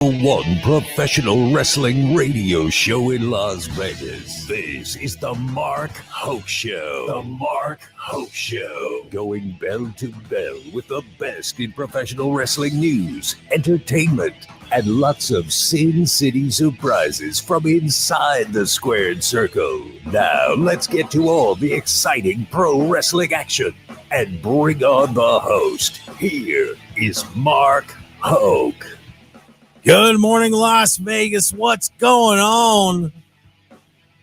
One professional wrestling radio show in Las Vegas. This is the Mark Hoke Show. The Mark Hoke Show. Going bell to bell with the best in professional wrestling news, entertainment, and lots of Sin City surprises from inside the squared circle. Now, let's get to all the exciting pro wrestling action and bring on the host. Here is Mark Hoke. Good morning, Las Vegas. What's going on?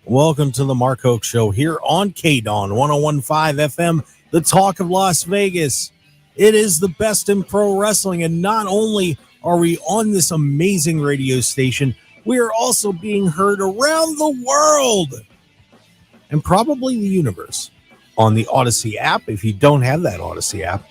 Welcome to the Mark Hoke Show here on KDAWN 101.5 FM, the talk of Las Vegas. It is the best in pro wrestling, and not only are we on this amazing radio station, we are also being heard around the world and probably the universe on the Odyssey app. If you don't have that Odyssey app,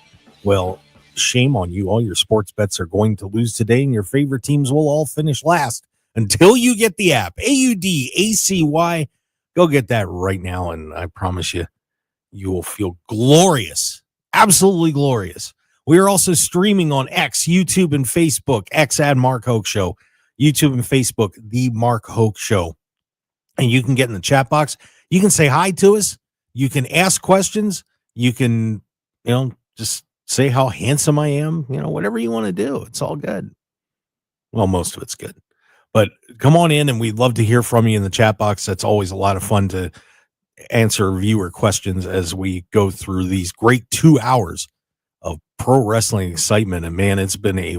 well, shame on you. All your sports bets are going to lose today, and your favorite teams will all finish last until you get the app. AUDACY. Go get that right now, and I promise you, you will feel glorious. Absolutely glorious. We are also streaming on X, YouTube, and Facebook. X at Mark Hoke Show. YouTube and Facebook, The Mark Hoke Show. And you can get in the chat box. You can say hi to us. You can ask questions. You can, just say how handsome I am, whatever you want to do. It's all good. Well, most of it's good. But come on in, and we'd love to hear from you in the chat box. That's always a lot of fun to answer viewer questions as we go through these great 2 hours of pro wrestling excitement. And, man, it's been a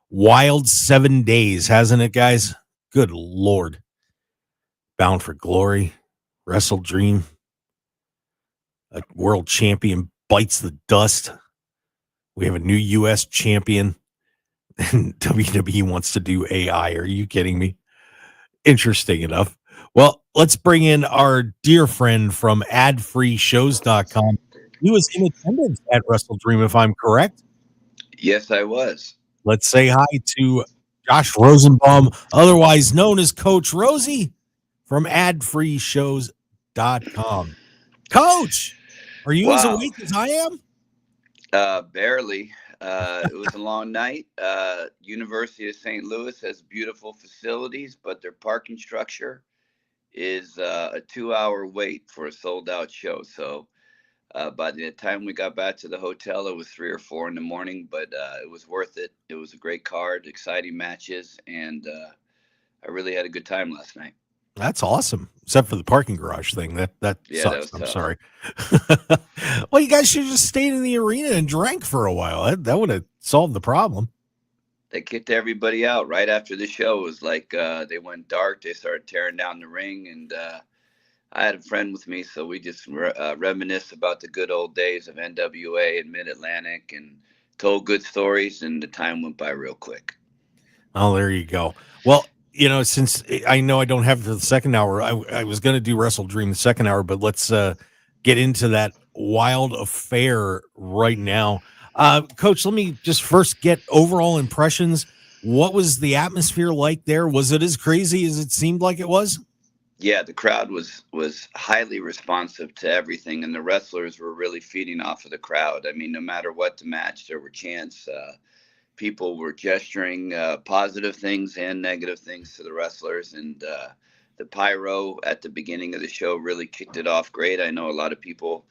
wild 7 days, hasn't it, guys? Good Lord. Bound for Glory, Wrestle Dream, a world champion bites the dust. We have a new U.S. champion, and WWE wants to do AI. Are you kidding me? Interesting enough. Well, let's bring in our dear friend from adfreeshows.com. He was in attendance at Wrestle Dream, if I'm correct. Yes, I was. Let's say hi to Josh Rosenbaum, otherwise known as Coach Rosey from adfreeshows.com. Coach, are you as awake as I am? Barely. It was a long night. University of St. Louis has beautiful facilities, but their parking structure is a 2-hour wait for a sold-out show. So by the time we got back to the hotel, it was 3 or 4 in the morning, but it was worth it. It was a great card, exciting matches, and I really had a good time last night. That's awesome, except for the parking garage thing. That sucks. That I'm sorry. Well, you guys should have just stayed in the arena and drank for a while. That would have solved the problem. They kicked everybody out right after the show. It was like they went dark. They started tearing down the ring, and I had a friend with me, so we just reminisced about the good old days of NWA and Mid-Atlantic and told good stories, and the time went by real quick. Oh, there you go. Well, since I know I don't have it for the second hour, I was going to do Wrestle Dream the second hour, but let's get into that wild affair right now. Coach, let me just first get overall impressions. What was the atmosphere like there? Was it as crazy as it seemed like it was? Yeah, the crowd was highly responsive to everything, and the wrestlers were really feeding off of the crowd. I mean, no matter what the match, there were chants. People were gesturing positive things and negative things to the wrestlers, and the pyro at the beginning of the show really kicked it off great. I know a lot of people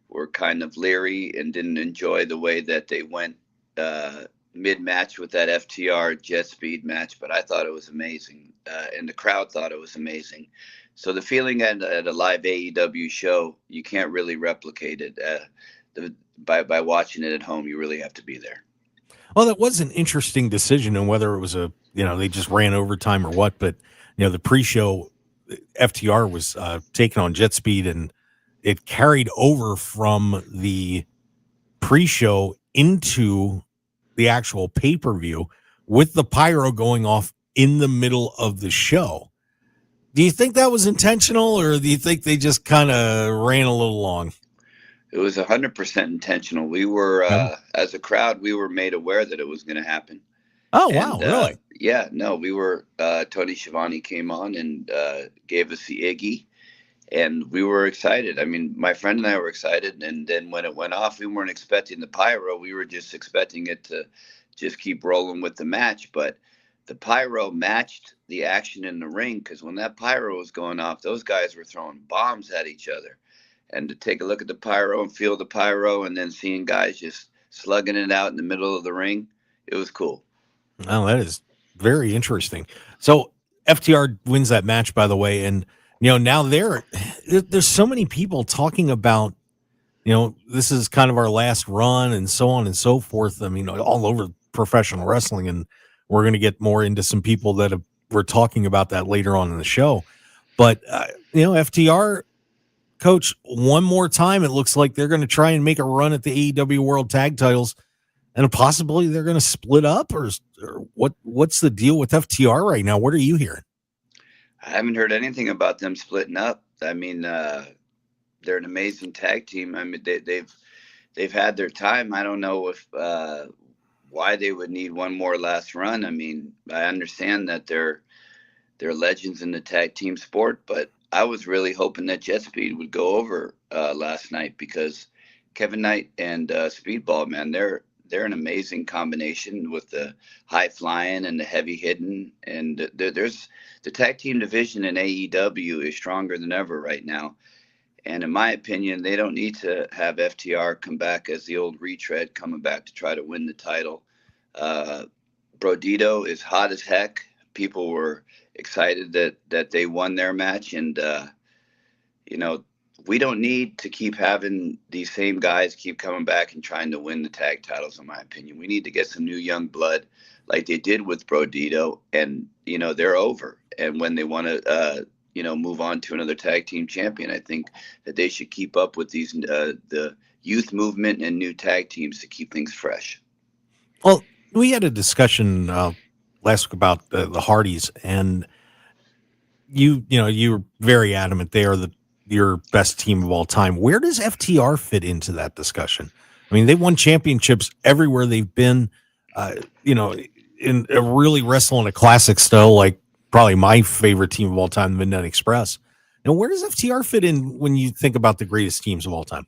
were kind of leery and didn't enjoy the way that they went mid-match with that FTR jet speed match, but I thought it was amazing, and the crowd thought it was amazing. So the feeling at a live AEW show, you can't really replicate it. By watching it at home, you really have to be there. Well, that was an interesting decision, and whether it was they just ran overtime or what, but the pre-show FTR was taken on jet speed, and it carried over from the pre-show into the actual pay-per-view with the pyro going off in the middle of the show. Do you think that was intentional, or do you think they just kind of ran a little long? It was 100% intentional. We were, as a crowd, we were made aware that it was going to happen. Oh, wow, really? Yeah, no, we were, Tony Schiavone came on and gave us the Iggy, and we were excited. I mean, my friend and I were excited, and then when it went off, we weren't expecting the pyro. We were just expecting it to just keep rolling with the match. But the pyro matched the action in the ring, because when that pyro was going off, those guys were throwing bombs at each other. And to take a look at the pyro and feel the pyro, and then seeing guys just slugging it out in the middle of the ring, it was cool. Oh, that is very interesting. So FTR wins that match, by the way, and now there's so many people talking about, this is kind of our last run and so on and so forth. I mean, all over professional wrestling, and we're going to get more into some people that we're talking about that later on in the show. But FTR, Coach, one more time, it looks like they're going to try and make a run at the AEW World Tag Titles, and possibly they're going to split up, or what's the deal with FTR right now? What are you hearing? I haven't heard anything about them splitting up. I mean, they're an amazing tag team. I mean, they've had their time. I don't know if why they would need one more last run. I mean, I understand that they're legends in the tag team sport, but I was really hoping that Jet Speed would go over last night, because Kevin Knight and Speedball, man, they're an amazing combination with the high flying and the heavy hitting. And there's the tag team division in AEW is stronger than ever right now. And in my opinion, they don't need to have FTR come back as the old retread coming back to try to win the title. Brodito is hot as heck. People were excited that they won their match. And, we don't need to keep having these same guys keep coming back and trying to win the tag titles, in my opinion. We need to get some new young blood like they did with Brodito, and, they're over. And when they want to, move on to another tag team champion, I think that they should keep up with these, the youth movement and new tag teams to keep things fresh. Well, we had a discussion last week about the Hardys, and you were very adamant they are your best team of all time. Where does FTR fit into that discussion? I mean, they've won championships everywhere they've been, in a really wrestling a classic style, like probably my favorite team of all time, the Midnight Express. Now, where does FTR fit in when you think about the greatest teams of all time?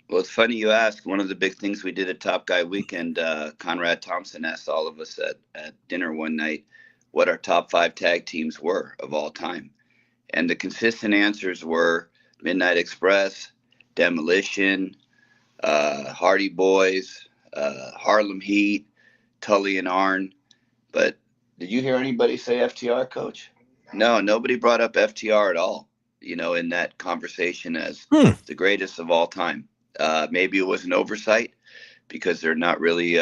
Well, it's funny you ask. One of the big things we did at Top Guy Weekend, Conrad Thompson asked all of us at dinner one night what our top 5 tag teams were of all time. And the consistent answers were Midnight Express, Demolition, Hardy Boys, Harlem Heat, Tully and Arn. But did you hear anybody say FTR, Coach? No, nobody brought up FTR at all, in that conversation as the greatest of all time. Maybe it was an oversight because they're not really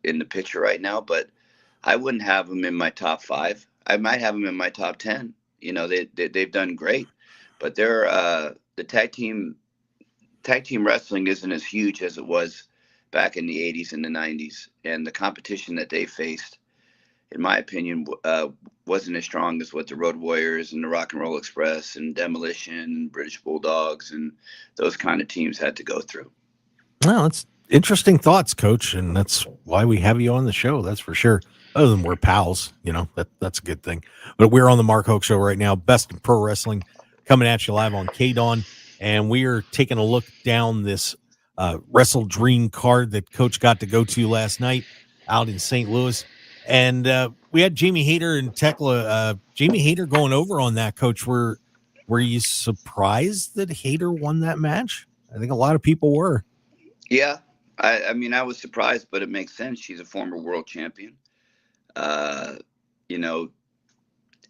in the picture right now, but I wouldn't have them in my top 5. I might have them in my top 10. They've done great, but they're the tag team wrestling isn't as huge as it was back in the 80s and the 90s, and the competition that they faced, in my opinion, wasn't as strong as what the Road Warriors and the Rock and Roll Express and Demolition, British Bulldogs, and those kind of teams had to go through. Well, it's interesting thoughts, Coach, and that's why we have you on the show. That's for sure. Other than we're pals, that's a good thing. But we're on the Mark Hoke Show right now, Best in Pro Wrestling, coming at you live on KDAWN, and we are taking a look down this Wrestle Dream card that Coach got to go to last night out in St. Louis. And we had Jamie Hayter and Tekla. Jamie Hayter going over on that, Coach. Were you surprised that Hayter won that match? I think a lot of people were. Yeah. I mean, I was surprised, but it makes sense. She's a former world champion.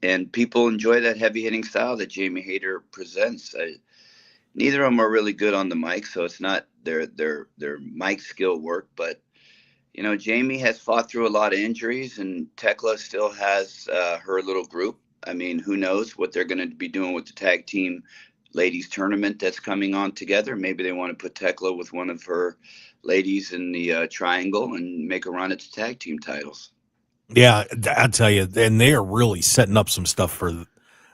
And people enjoy that heavy hitting style that Jamie Hayter presents. Neither of them are really good on the mic, so it's not their mic skill work, but Jamie has fought through a lot of injuries, and Tekla still has her little group. I mean, who knows what they're going to be doing with the tag team ladies tournament that's coming on together. Maybe they want to put Tekla with one of her ladies in the triangle and make a run at the tag team titles. Yeah, I'll tell you, and they are really setting up some stuff for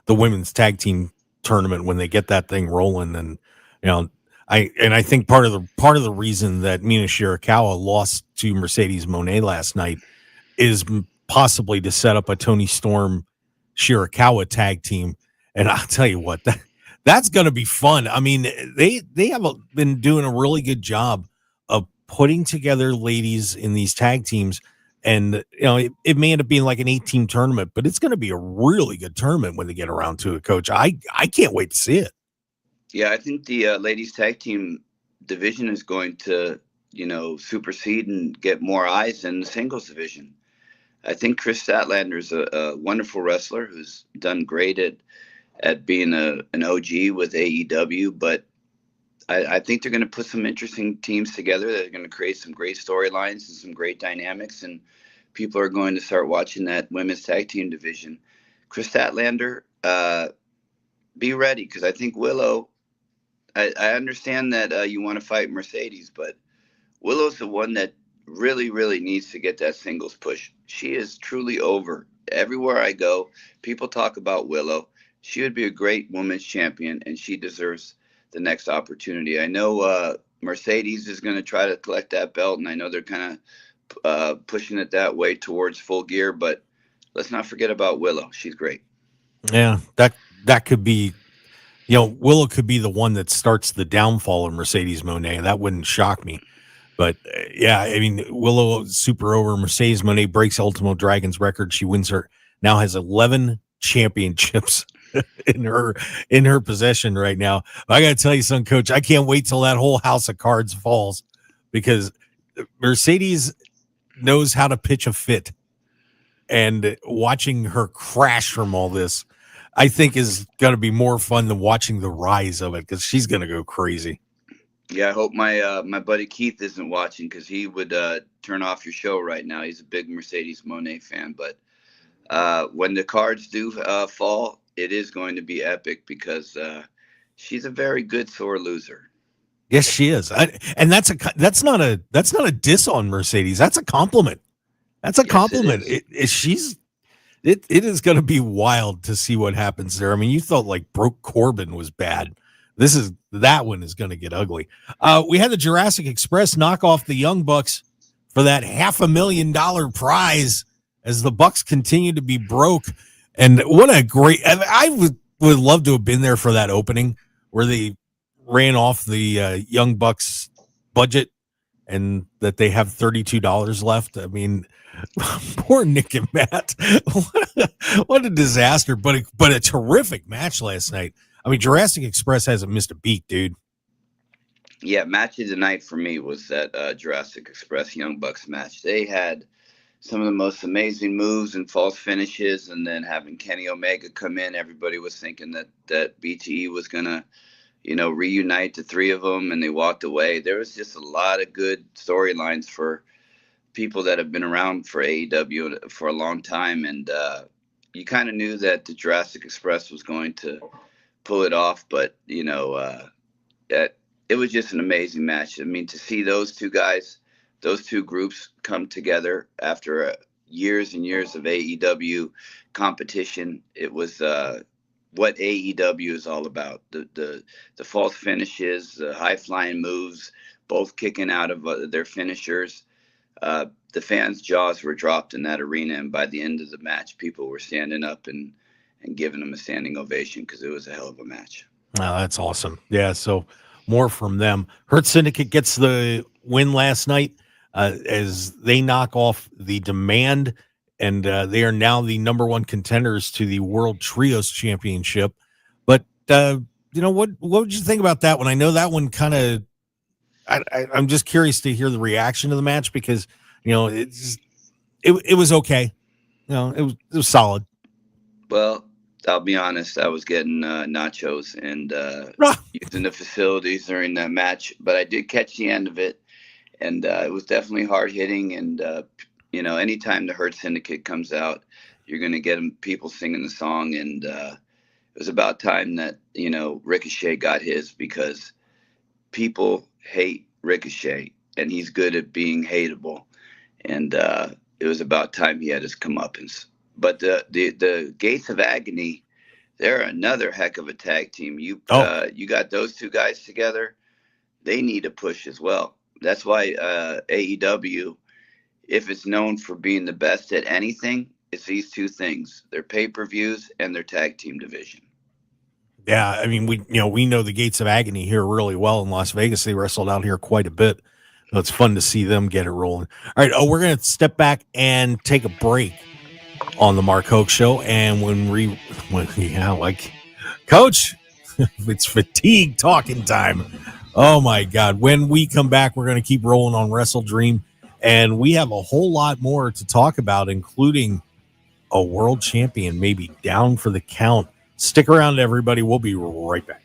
the women's tag team tournament when they get that thing rolling. And I think part of the reason that Mina Shirakawa lost to Mercedes Moné last night is possibly to set up a Toni Storm Shirakawa tag team. And I'll tell you what, that's going to be fun. I mean, they have been doing a really good job of putting together ladies in these tag teams And, it may end up being like an 8-team tournament, but it's going to be a really good tournament when they get around to it, Coach. I can't wait to see it. Yeah, I think the ladies tag team division is going to, supersede and get more eyes than the singles division. I think Chris Statlander is a wonderful wrestler who's done great at being an OG with AEW, but I think they're going to put some interesting teams together. They're going to create some great storylines and some great dynamics, and people are going to start watching that women's tag team division. Chris Statlander, be ready, because I think Willow, I understand that you want to fight Mercedes, but Willow's the one that really, really needs to get that singles push. She is truly over. Everywhere I go, people talk about Willow. She would be a great women's champion, and she deserves the next opportunity. I know Mercedes is going to try to collect that belt, and I know they're kind of pushing it that way towards Full Gear, but let's not forget about Willow. She's great. Yeah, that could be, Willow could be the one that starts the downfall of Mercedes Moné. That wouldn't shock me. But yeah, I mean, Willow super over. Mercedes Moné breaks Ultimo Dragon's record. She now has 11 championships in her possession right now. I got to tell you something, Coach. I can't wait till that whole house of cards falls, because Mercedes knows how to pitch a fit, and watching her crash from all this, I think, is going to be more fun than watching the rise of it, because she's going to go crazy. Yeah, I hope my buddy Keith isn't watching, because he would turn off your show right now. He's a big Mercedes Moné fan. But when the cards do fall, it is going to be epic, because she's a very good sore loser. Yes, she is. And that's not a diss on Mercedes. That's a compliment. That's a compliment. It is going to be wild to see what happens there. I mean, you thought like Broke Corbin was bad. That one is going to get ugly. We had the Jurassic Express knock off the Young Bucks for that $500,000 prize as the Bucks continue to be broke. And what a great, I would love to have been there for that opening where they ran off the Young Bucks budget and that they have $32 left. I mean, poor Nick and Matt. What a disaster, but a terrific match last night. I mean, Jurassic Express hasn't missed a beat, dude. Yeah, match of the night for me was that Jurassic Express Young Bucks match. They had some of the most amazing moves and false finishes, and then having Kenny Omega come in, everybody was thinking that BTE was going to, reunite the three of them, and they walked away. There was just a lot of good storylines for people that have been around for AEW for a long time, and you kind of knew that the Jurassic Express was going to pull it off, but it was just an amazing match. I mean, to see those two guys, those two groups come together after years and years of AEW competition, it was what AEW is all about. The false finishes, the high flying moves, both kicking out of their finishers. The fans' jaws were dropped in that arena, and by the end of the match, people were standing up and giving them a standing ovation, because it was a hell of a match. Oh, that's awesome. Yeah, so more from them. Hurt Syndicate gets the win last night as they knock off the Demand, and they are now the number one contenders to the World Trios Championship. But, what would you think about that one? I know that one kind of, I'm just curious to hear the reaction to the match, because, it was okay. It was solid. Well, I'll be honest, I was getting nachos and using the facilities during that match, but I did catch the end of it, and it was definitely hard hitting. And anytime the Hurt Syndicate comes out, you're going to get people singing the song, and it was about time that Ricochet got his, because people hate Ricochet, and he's good at being hateable, and it was about time he had his comeuppance. But the Gates of Agony, they're another heck of a tag team. You got those two guys together. They need a push as well. That's why AEW, if it's known for being the best at anything, it's these two things: their pay-per-views and their tag team division. Yeah, I mean, we know the Gates of Agony here really well in Las Vegas. They wrestled out here quite a bit So it's fun to see them get it rolling. All right. Oh, we're going to step back and take a break on the Mark Hoke Show. And Coach, it's fatigue talking time. Oh, my God. When we come back, we're going to keep rolling on Wrestle Dream. And we have a whole lot more to talk about, including a world champion maybe down for the count. Stick around, everybody. We'll be right back.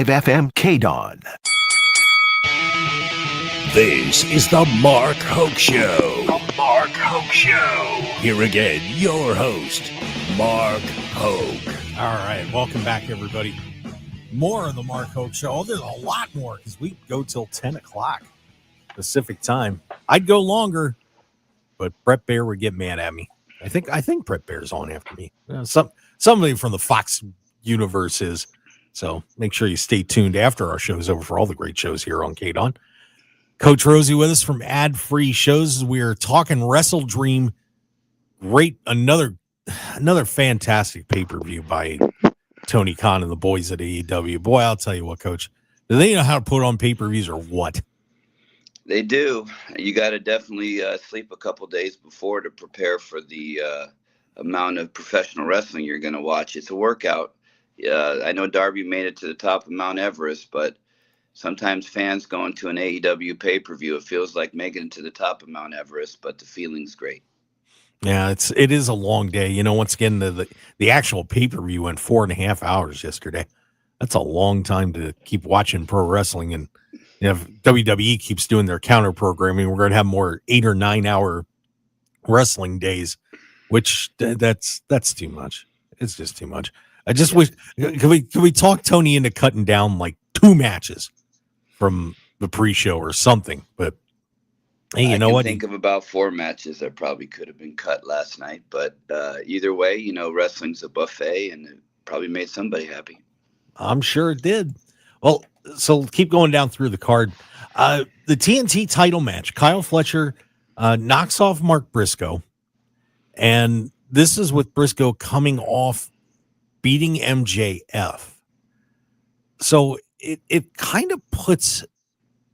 FM KDAWN. This is the Mark Hoke Show. The Mark Hoke Show. Here again, your host, Mark Hoke. All right. Welcome back, everybody. More of the Mark Hoke Show. Oh, there's a lot more because we go till 10 o'clock Pacific time. I'd go longer, but Brett Baer would get mad at me. I think Brett Baer's on after me. Somebody from the Fox universe is. So make sure you stay tuned after our show's over for all the great shows here on KDAWN. Coach Rosey with us from Ad Free Shows. We're talking Wrestle Dream. Great, another fantastic pay-per-view by Tony Khan and the boys at AEW. Boy, I'll tell you what, Coach. Do they know how to put on pay-per-views or what? They do. You got to definitely sleep a couple days before to prepare for the amount of professional wrestling you're going to watch. It's a workout. I know Darby made it to the top of Mount Everest, but sometimes fans going to an AEW pay-per-view, it feels like making it to the top of Mount Everest, but the feeling's great. Yeah, it is a long day. You know, once again, the actual pay-per-view went 4.5 hours yesterday. That's a long time to keep watching pro wrestling. And you know, if WWE keeps doing their counter programming, we're going to have more 8 or 9 hour wrestling days, which that's too much. It's just too much. I just wish can we talk Tony into cutting down like 2 matches from the pre-show or something? But hey, you I know can what? think of about 4 matches that probably could have been cut last night, but either way, wrestling's a buffet, and it probably made somebody happy. I'm sure it did. Well, so keep going down through the card. The TNT title match, Kyle Fletcher knocks off Mark Briscoe, and this is with Briscoe coming off beating MJF. So it kind of puts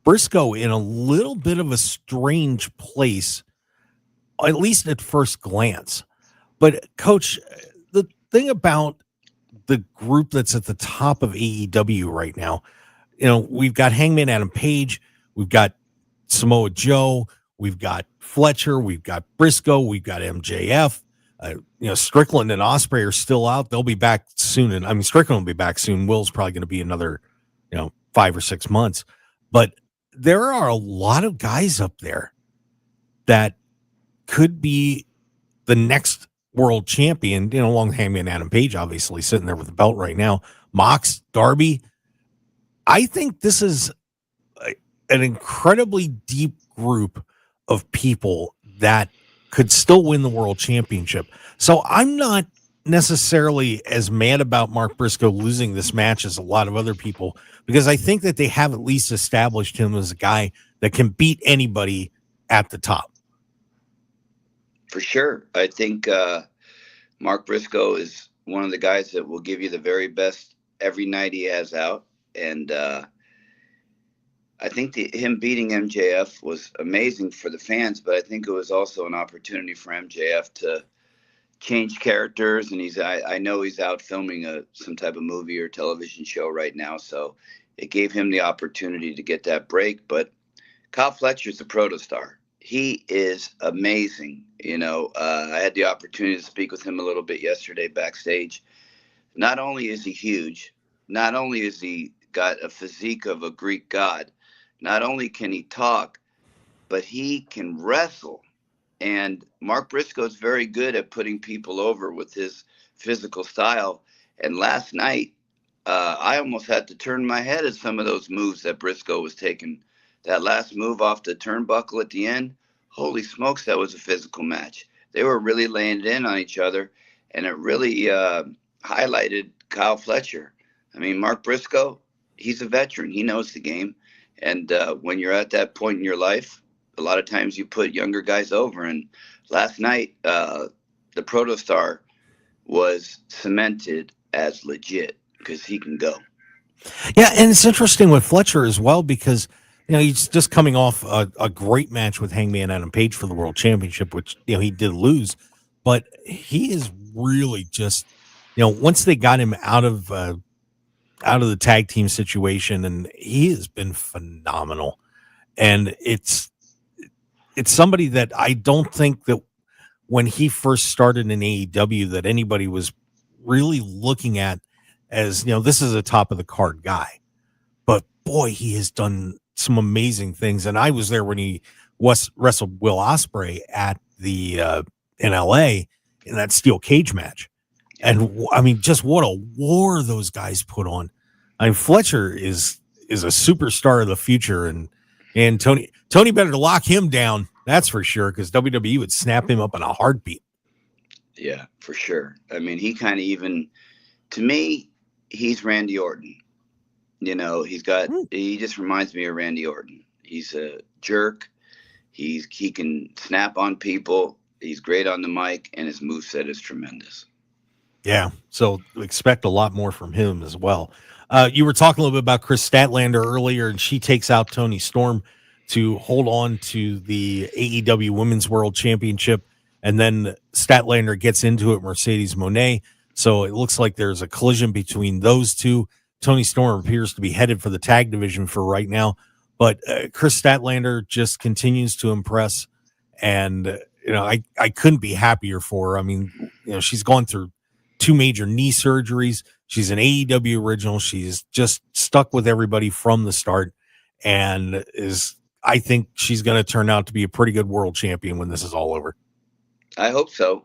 Briscoe in a little bit of a strange place, at least at first glance. But, Coach, the thing about the group that's at the top of AEW right now, we've got Hangman Adam Page, we've got Samoa Joe, we've got Fletcher, we've got Briscoe, we've got MJF. Strickland and Ospreay are still out. They'll be back soon. And I mean, Strickland will be back soon. Will's probably going to be another, 5 or 6 months. But there are a lot of guys up there that could be the next world champion, along Hangman Adam Page, obviously sitting there with the belt right now. Mox, Darby. I think this is an incredibly deep group of people that could still win the world championship. So I'm not necessarily as mad about Mark Briscoe losing this match as a lot of other people, because I think that they have at least established him as a guy that can beat anybody at the top. For sure. I think Mark Briscoe is one of the guys that will give you the very best every night he has out. And I think him beating MJF was amazing for the fans, but I think it was also an opportunity for MJF to change characters. And I know he's out filming some type of movie or television show right now, so it gave him the opportunity to get that break. But Kyle Fletcher's a protostar. He is amazing. I had the opportunity to speak with him a little bit yesterday backstage. Not only is he huge, not only is he got a physique of a Greek god, not only can he talk, but he can wrestle. And Mark Briscoe is very good at putting people over with his physical style. And last night, I almost had to turn my head at some of those moves that Briscoe was taking. That last move off the turnbuckle at the end, holy smokes, that was a physical match. They were really laying it in on each other, and it really highlighted Kyle Fletcher. I mean, Mark Briscoe, he's a veteran. He knows the game. And when you're at that point in your life, a lot of times you put younger guys over. And last night, the protostar was cemented as legit because he can go. Yeah, and it's interesting with Fletcher as well, because he's just coming off a great match with Hangman Adam Page for the World Championship, which he did lose, but he is really just once they got him out of the tag team situation, and he has been phenomenal. And it's somebody that I don't think that when he first started in AEW that anybody was really looking at as, this is a top of the card guy. But boy, he has done some amazing things. And I was there when he wrestled Will Ospreay at the in LA in that steel cage match. And I mean, just what a war those guys put on. I mean, Fletcher is a superstar of the future, and Tony better lock him down. That's for sure, because WWE would snap him up in a heartbeat. Yeah, for sure. I mean, he kind of even, to me, he's Randy Orton. He just reminds me of Randy Orton. He's a jerk. He can snap on people. He's great on the mic, and his moveset is tremendous. Yeah, so expect a lot more from him as well. You were talking a little bit about Chris Statlander earlier, and she takes out Toni Storm to hold on to the AEW Women's World Championship, and then Statlander gets into it, Mercedes Moné. So it looks like there's a collision between those two. Toni Storm appears to be headed for the tag division for right now, but Chris Statlander just continues to impress, and I couldn't be happier for her. I mean, she's gone through 2 major knee surgeries. She's an AEW original. She's just stuck with everybody from the start, and I think she's going to turn out to be a pretty good world champion when this is all over. I hope so.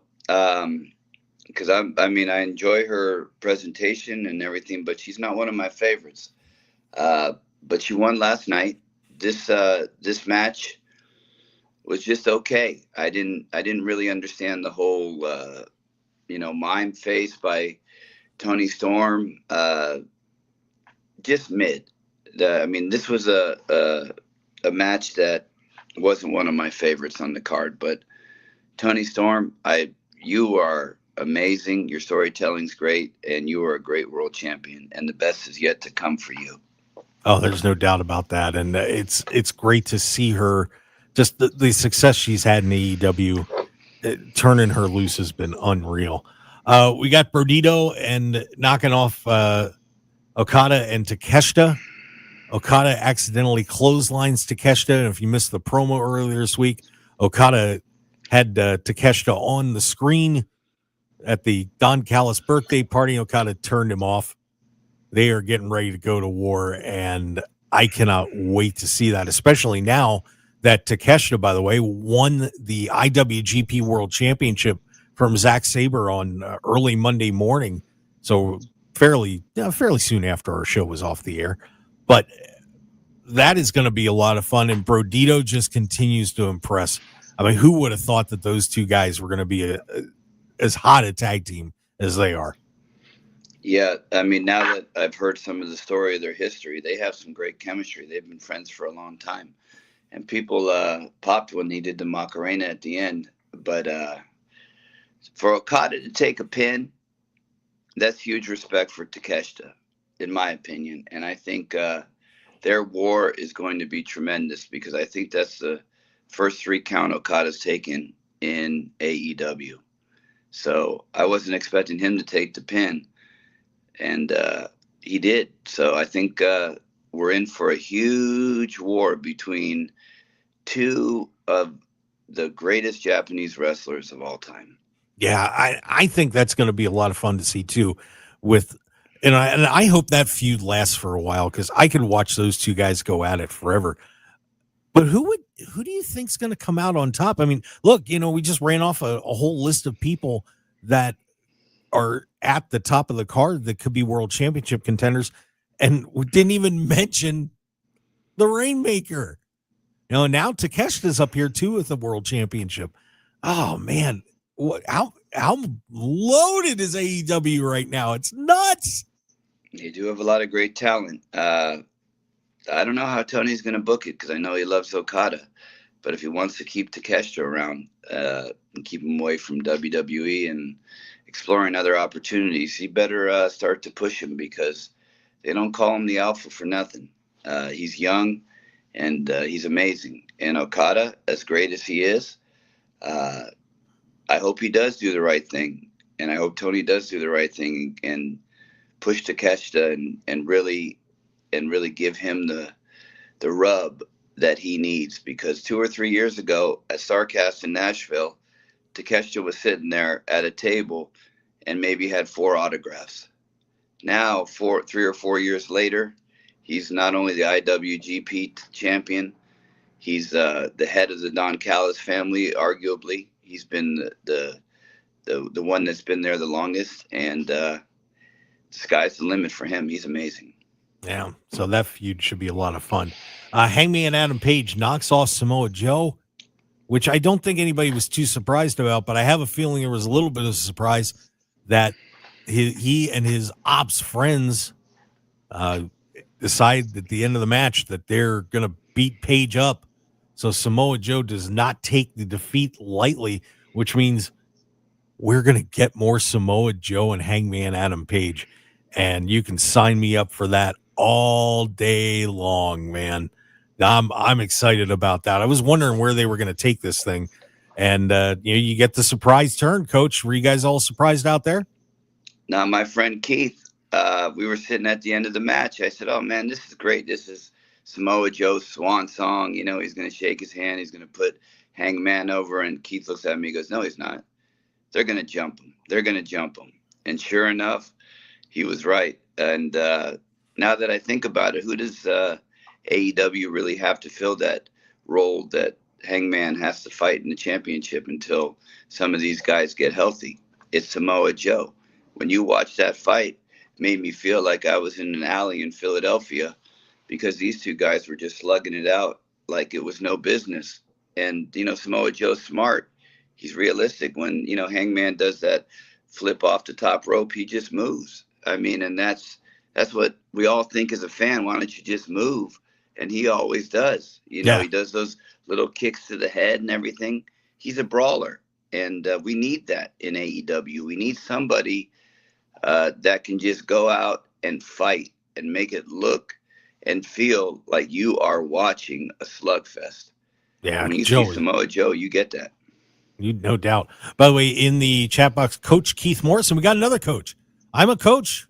because I mean, I enjoy her presentation and everything, but she's not one of my favorites. Uh, but she won last night. This match was just okay. I didn't really understand the whole mime face by Tony Storm. Just mid. I mean, this was a match that wasn't one of my favorites on the card. But Tony Storm, you are amazing. Your storytelling's great, and you are a great world champion. And the best is yet to come for you. Oh, there's no doubt about that, and it's great to see her. Just the success she's had in AEW, turning her loose has been unreal. We got Brodito and knocking off Okada and Takeshita. Okada accidentally clotheslines Takeshita, and if you missed the promo earlier this week, Okada had Takeshita on the screen at the Don Callis birthday party. Okada turned him off. They are getting ready to go to war, and I cannot wait to see that, especially now that Takeshita, by the way, won the IWGP World Championship from Zack Sabre on early Monday morning. So fairly soon after our show was off the air. But that is going to be a lot of fun, and Brodito just continues to impress. I mean, who would have thought that those two guys were going to be as hot a tag team as they are? Yeah, I mean, now that I've heard some of the story of their history, they have some great chemistry. They've been friends for a long time. And people popped when he did the Macarena at the end. But for Okada to take a pin, that's huge respect for Takeshita, in my opinion. And I think their war is going to be tremendous, because I think that's the first 3 count Okada's taken in AEW. So I wasn't expecting him to take the pin. And he did. So I think we're in for a huge war between 2 of the greatest Japanese wrestlers of all time. Yeah, I think that's going to be a lot of fun to see too. And I hope that feud lasts for a while, because I could watch those two guys go at it forever. But who do you think's going to come out on top? I mean, look, we just ran off a whole list of people that are at the top of the card that could be world championship contenders, and we didn't even mention the Rainmaker. Now Takeshita's up here too with the world championship. Oh man, how loaded is AEW right now? It's nuts. They do have a lot of great talent. I don't know how Tony's going to book it, because I know he loves Okada, but if he wants to keep Takeshita around and keep him away from WWE and exploring other opportunities, he better start to push him, because they don't call him the Alpha for nothing. He's young, and he's amazing. And Okada, as great as he is, I hope he does do the right thing, and I hope Tony does do the right thing and push Takeshita and really give him the rub that he needs. Because 2 or 3 years ago at StarCast in Nashville, Takeshita was sitting there at a table and maybe had 4 autographs. Now, 3 or 4 years later, he's not only the IWGP champion, he's the head of the Don Callis family, arguably. He's been the one that's been there the longest, and the sky's the limit for him. He's amazing. Yeah, so that feud should be a lot of fun. Hangman Adam Page knocks off Samoa Joe, which I don't think anybody was too surprised about, but I have a feeling there was a little bit of a surprise that he and his ops friends decide at the end of the match that they're going to beat Page up. So Samoa Joe does not take the defeat lightly, which means we're going to get more Samoa Joe and Hangman Adam Page. And you can sign me up for that all day long, man. I'm excited about that. I was wondering where they were going to take this thing. And, you get the surprise turn, Coach. Were you guys all surprised out there? Now, my friend Keith, we were sitting at the end of the match. I said, oh, man, this is great. This is Samoa Joe's swan song. He's going to shake his hand. He's going to put Hangman over. And Keith looks at me and goes, no, he's not. They're going to jump him. They're going to jump him. And sure enough, he was right. And now that I think about it, who does AEW really have to fill that role that Hangman has to fight in the championship until some of these guys get healthy? it's Samoa Joe. When you watch that fight, it made me feel like I was in an alley in Philadelphia because these two guys were just slugging it out like it was no business. And, Samoa Joe's smart. He's realistic. When, Hangman does that flip off the top rope, he just moves. I mean, and that's what we all think as a fan. Why don't you just move? And he always does. Yeah. He does those little kicks to the head and everything. He's a brawler. And we need that in AEW. We need somebody that can just go out and fight and make it look and feel like you are watching a slugfest. Yeah, And when you Joey. see Samoa Joe, you get that. No doubt. By the way, in the chat box, Coach Keith Morrison, we got another coach. I'm a coach.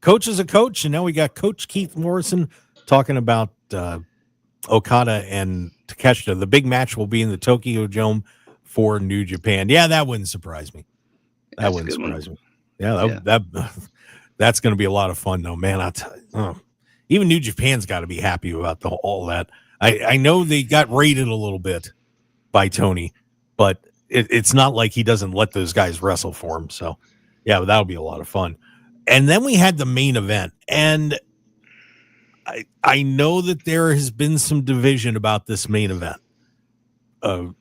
Coach is a coach, and now we got Coach Keith Morrison talking about Okada and Takeshita. The big match will be in the Tokyo Dome for New Japan. Yeah, that wouldn't surprise me. That wouldn't surprise me. Yeah, that's going to be a lot of fun, though, man. Even New Japan's got to be happy about all that. I know they got rated a little bit by Tony, but it's not like he doesn't let those guys wrestle for him. So, yeah, that'll be a lot of fun. And then we had the main event, and I know that there has been some division about this main event. Of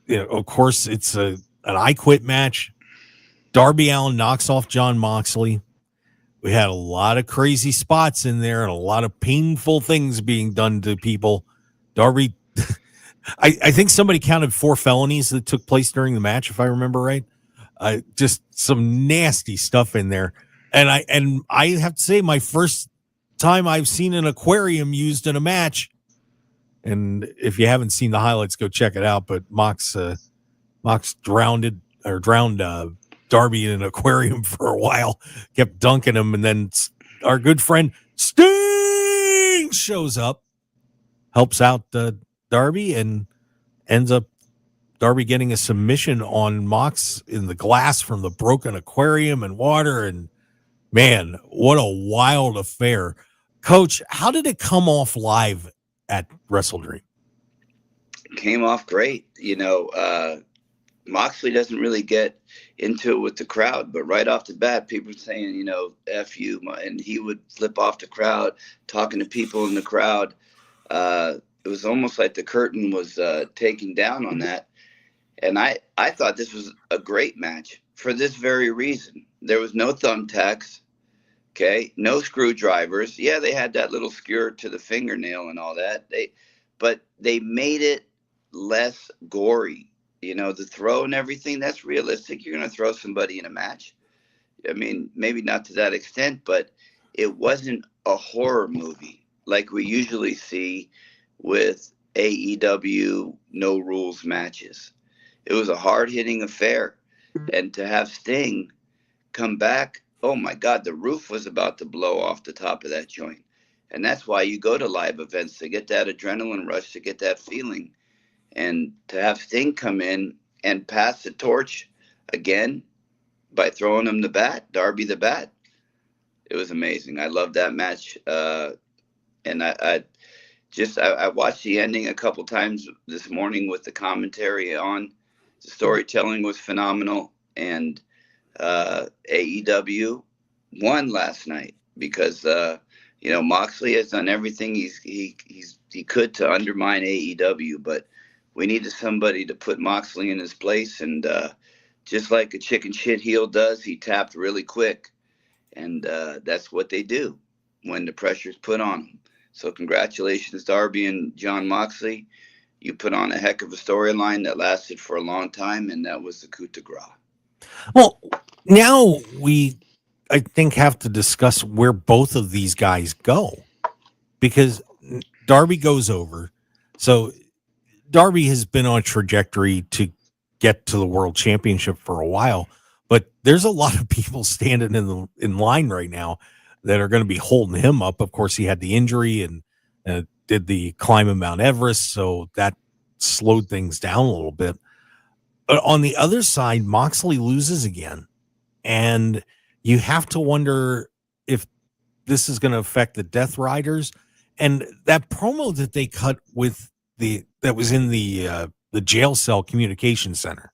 course, it's an I Quit match. Darby Allin knocks off Jon Moxley. We had a lot of crazy spots in there and a lot of painful things being done to people. Darby, I think somebody counted 4 felonies that took place during the match, if I remember right. Just some nasty stuff in there. And I have to say, my first time I've seen an aquarium used in a match. And if you haven't seen the highlights, go check it out. But Mox drowned Darby in an aquarium for a while, kept dunking him, and then our good friend Sting shows up, helps out Darby, and ends up Darby getting a submission on Mox in the glass from the broken aquarium and water. And man, what a wild affair. Coach, how did it come off live at Wrestle Dream? Came off great. Moxley doesn't really get into it with the crowd, but right off the bat, people saying, F you, and he would flip off the crowd, talking to people in the crowd. It was almost like the curtain was taking down on that. And I thought this was a great match for this very reason. There was no thumbtacks, okay, no screwdrivers. Yeah, they had that little skewer to the fingernail and all that. But they made it less gory. The throw and everything, that's realistic. You're going to throw somebody in a match. I mean, maybe not to that extent, but it wasn't a horror movie like we usually see with AEW no rules matches. It was a hard-hitting affair. And to have Sting come back, oh my God, the roof was about to blow off the top of that joint. And that's why you go to live events, to get that adrenaline rush, to get that feeling. And to have Sting come in and pass the torch again by throwing him the bat, Darby the bat, it was amazing. I loved that match. And I watched the ending a couple times this morning with the commentary on. The storytelling was phenomenal. And AEW won last night because, Moxley has done everything he could to undermine AEW, but we needed somebody to put Moxley in his place. And just like a chicken shit heel does, he tapped really quick. And that's what they do when the pressure's put on them. So congratulations, Darby and Jon Moxley. You put on a heck of a storyline that lasted for a long time, and that was the coup de grace. Well, now I think, have to discuss where both of these guys go, because Darby goes over. So Darby has been on a trajectory to get to the world championship for a while, but there's a lot of people standing in line right now that are going to be holding him up. Of course, he had the injury and did the climb of Mount Everest, so that slowed things down a little bit. But on the other side, Moxley loses again, and you have to wonder if this is going to affect the Death Riders. And that promo that they cut with that was in the jail cell communication center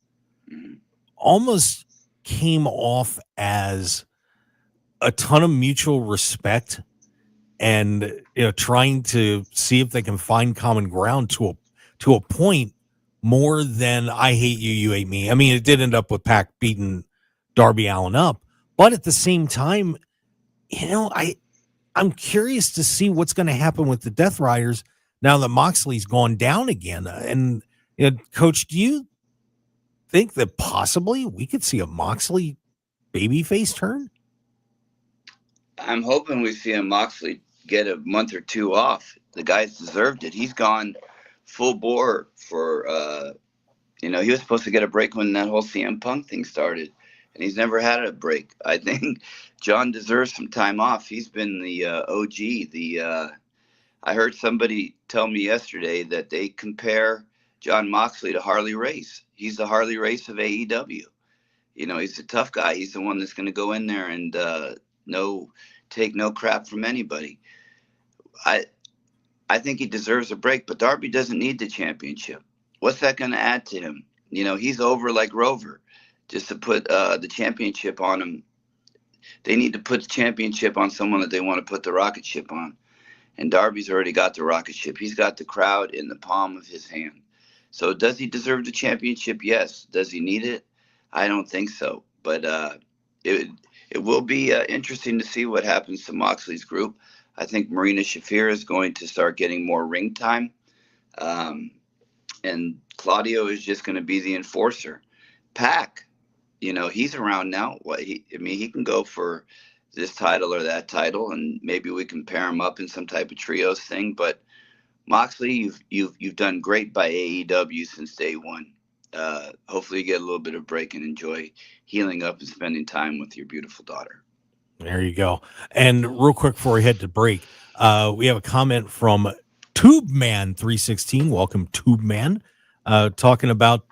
almost came off as a ton of mutual respect and trying to see if they can find common ground to a point more than I hate you, you hate me. I mean, it did end up with Pac beating Darby Allin up, but at the same time, I'm curious to see what's going to happen with the Death Riders now that Moxley's gone down again. And Coach, do you think that possibly we could see a Moxley babyface turn? I'm hoping we see a Moxley get a month or two off. The guy's deserved it. He's gone full bore for, he was supposed to get a break when that whole CM Punk thing started, and he's never had a break. I think John deserves some time off. He's been the OG. I heard somebody tell me yesterday that they compare John Moxley to Harley Race. He's the Harley Race of AEW. He's a tough guy. He's the one that's going to go in there and take no crap from anybody. I think he deserves a break, but Darby doesn't need the championship. What's that going to add to him? He's over like Rover. Just to put the championship on him, they need to put the championship on someone that they want to put the rocket ship on. And Darby's already got the rocket ship. He's got the crowd in the palm of his hand. So does he deserve the championship? Yes. Does he need it? I don't think so. But it will be interesting to see what happens to Moxley's group. I think Marina Shafir is going to start getting more ring time. And Claudio is just going to be the enforcer. Pac, he's around now. He can go for this title or that title, and maybe we can pair him up in some type of trios thing. But Moxley, you've done great by AEW since day one. Hopefully you get a little bit of break and enjoy healing up and spending time with your beautiful daughter. There you go. And real quick before we head to break, we have a comment from TubeMan316. Welcome, TubeMan. Talking about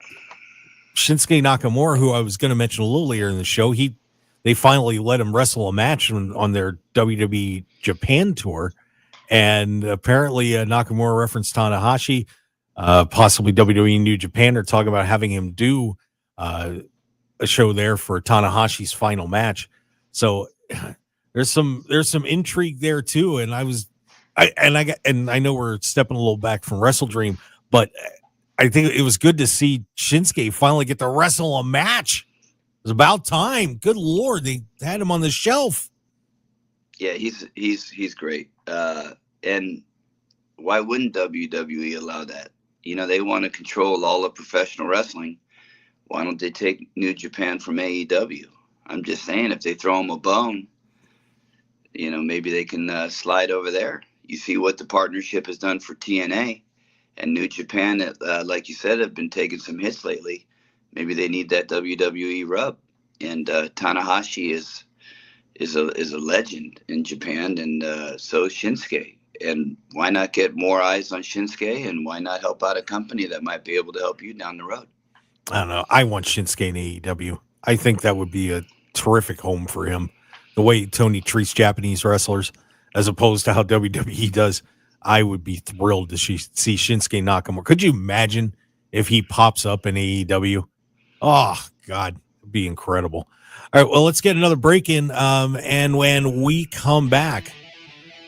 Shinsuke Nakamura, who I was going to mention a little later in the show. They finally let him wrestle a match on their WWE Japan tour. And apparently Nakamura referenced Tanahashi, possibly WWE New Japan. They're talking about having him do a show there for Tanahashi's final match. So there's some intrigue there too. And I know we're stepping a little back from Wrestle Dream, but I think it was good to see Shinsuke finally get to wrestle a match. It was about time. Good Lord, they had him on the shelf. Yeah, he's great. And why wouldn't WWE allow that? They want to control all of professional wrestling. Why don't they take New Japan from AEW? I'm just saying, if they throw him a bone, maybe they can slide over there. You see what the partnership has done for TNA and New Japan, like you said, have been taking some hits lately. Maybe they need that WWE rub. And Tanahashi is a legend in Japan, and so is Shinsuke. And why not get more eyes on Shinsuke, and why not help out a company that might be able to help you down the road? I don't know. I want Shinsuke in AEW. I think that would be a terrific home for him. The way Tony treats Japanese wrestlers, as opposed to how WWE does, I would be thrilled to see Shinsuke Nakamura. Could you imagine if he pops up in AEW? Oh, God, it'd be incredible. All right, well, let's get another break in. And when we come back,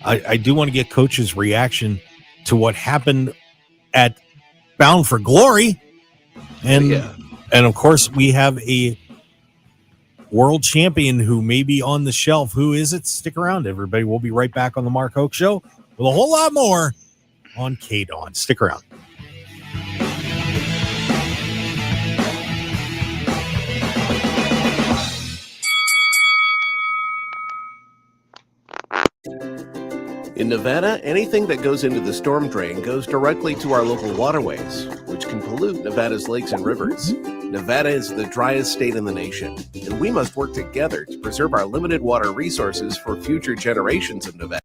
I do want to get Coach's reaction to what happened at Bound for Glory. And and of course, we have a world champion who may be on the shelf. Who is it? Stick around, everybody. We'll be right back on the Mark Hoke Show with a whole lot more on KDAWN. Stick around. In Nevada, anything that goes into the storm drain goes directly to our local waterways, which can pollute Nevada's lakes and rivers. Nevada is the driest state in the nation, and we must work together to preserve our limited water resources for future generations of Nevada.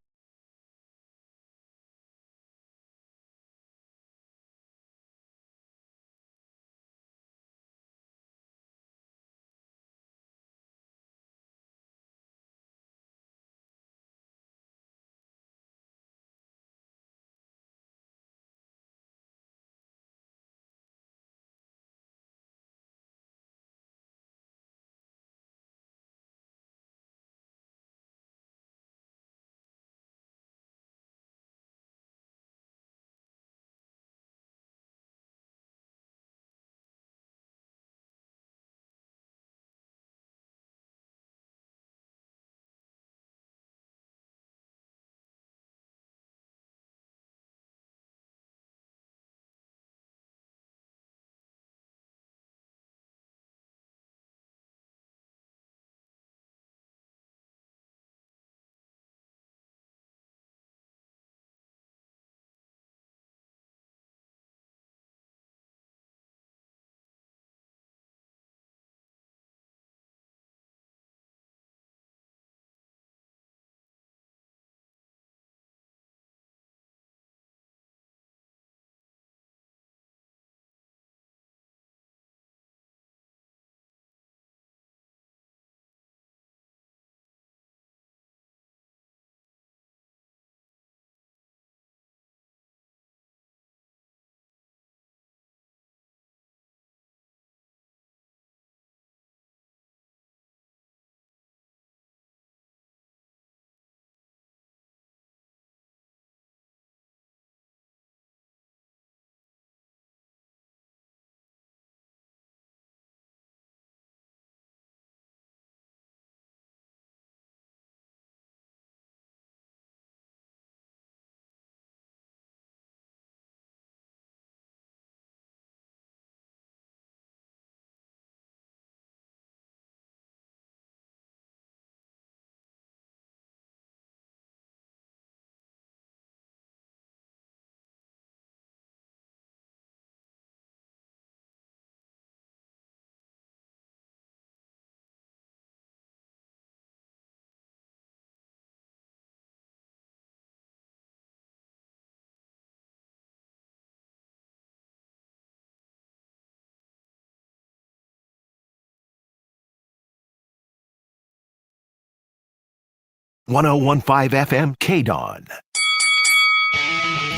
1015 FM KDAWN.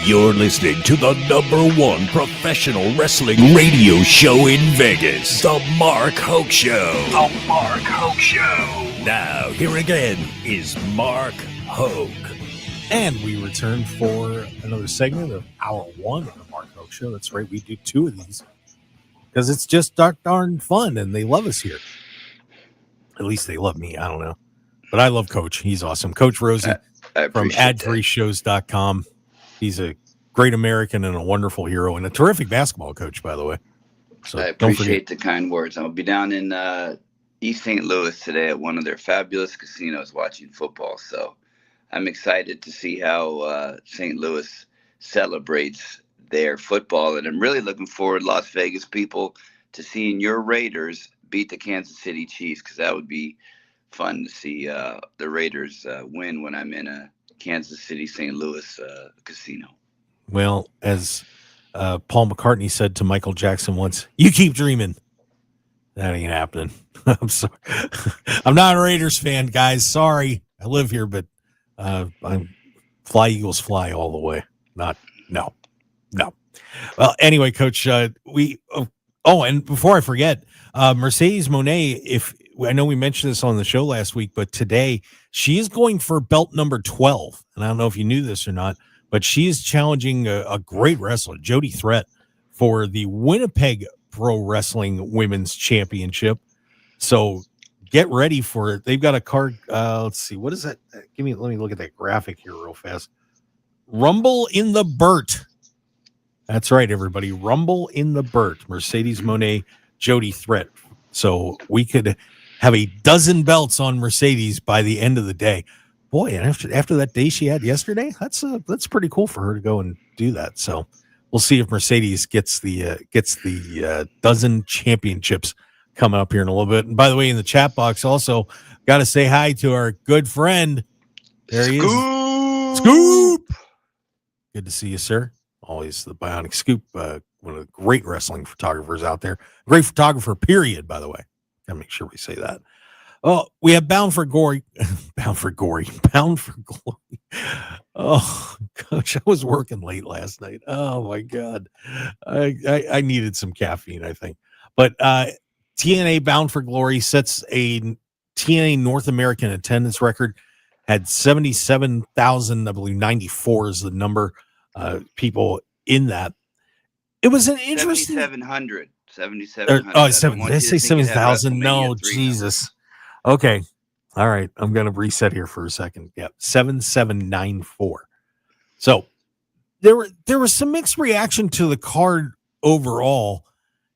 You're listening to the #1 professional wrestling radio show in Vegas, The Mark Hoke Show. The Mark Hoke Show. Now, here again is Mark Hoke. And we return for another segment of Hour 1 of the Mark Hoke Show. That's right, we do 2 of these because it's just darn fun, and they love us here. At least they love me. I don't know. But I love Coach. He's awesome. Coach Rosey from adfreeshows.com. He's a great American and a wonderful hero and a terrific basketball coach, by the way. So I appreciate the kind words. I'll be down in East St. Louis today at one of their fabulous casinos watching football. So I'm excited to see how St. Louis celebrates their football. And I'm really looking forward, Las Vegas people, to seeing your Raiders beat the Kansas City Chiefs, because that would be fun to see the Raiders win when I'm in a Kansas City, St. Louis casino. Well, as Paul McCartney said to Michael Jackson once, you keep dreaming. That ain't happening. I'm sorry. I'm not a Raiders fan, guys. Sorry. I live here, but I'm fly Eagles fly all the way. No. Well, anyway, Coach, and before I forget, Mercedes Moné, I know we mentioned this on the show last week, but today she is going for belt number 12. And I don't know if you knew this or not, but she is challenging a great wrestler, Jody Threat, for the Winnipeg Pro Wrestling Women's Championship. So get ready for it. They've got a card. Let's see. What is that? Let me look at that graphic here real fast. Rumble in the Burt. That's right, everybody. Rumble in the Burt. Mercedes Moné, Jody Threat. So we could have a dozen belts on Mercedes by the end of the day. Boy, and after that day she had yesterday, that's pretty cool for her to go and do that. So we'll see if Mercedes gets the dozen championships coming up here in a little bit. And by the way, in the chat box, also got to say hi to our good friend. There he is. Scoop. Good to see you, sir. Always the Bionic Scoop, one of the great wrestling photographers out there. Great photographer, period, by the way. Gotta make sure we say that. Oh, we have Bound for Glory. Oh, Coach, I was working late last night. Oh, my God. I needed some caffeine, I think. But TNA Bound for Glory sets a TNA North American attendance record. Had 77,000, I believe 94 is the number. People in that. It was an interesting 7,700. Did I say 7,000? No, Jesus. Okay. All right. I'm going to reset here for a second. Yeah. 7794. So there was some mixed reaction to the card overall.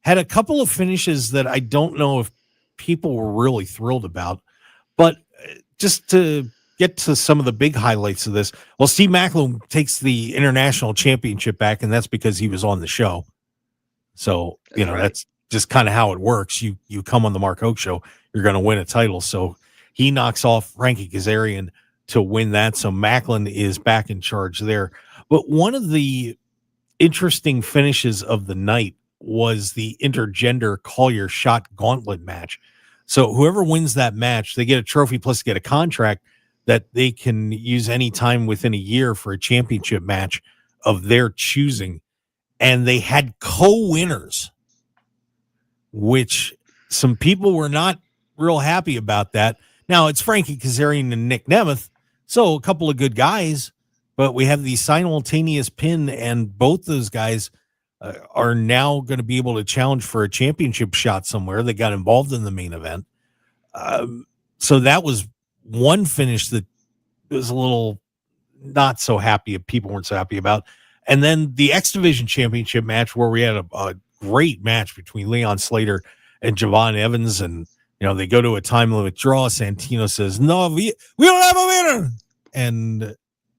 Had a couple of finishes that I don't know if people were really thrilled about, but just to get to some of the big highlights of this. Well, Steve Macklin takes the international championship back, and that's because he was on the show. So, that's just kind of how it works. You come on the Mark Hoke Show, you're going to win a title. So he knocks off Frankie Kazarian to win that. So Macklin is back in charge there. But one of the interesting finishes of the night was the intergender Collier shot gauntlet match. So whoever wins that match, they get a trophy plus get a contract that they can use any time within a year for a championship match of their choosing. And they had co-winners, which some people were not real happy about that. Now, it's Frankie Kazarian and Nick Nemeth, so a couple of good guys, but we have the simultaneous pin, and both those guys are now going to be able to challenge for a championship shot somewhere. They got involved in the main event. So that was one finish that was a little not so happy. People weren't so happy about. And then the X Division Championship match where we had a great match between Leon Slater and Javon Evans. And, they go to a time limit draw. Santino says, no, we don't have a winner. And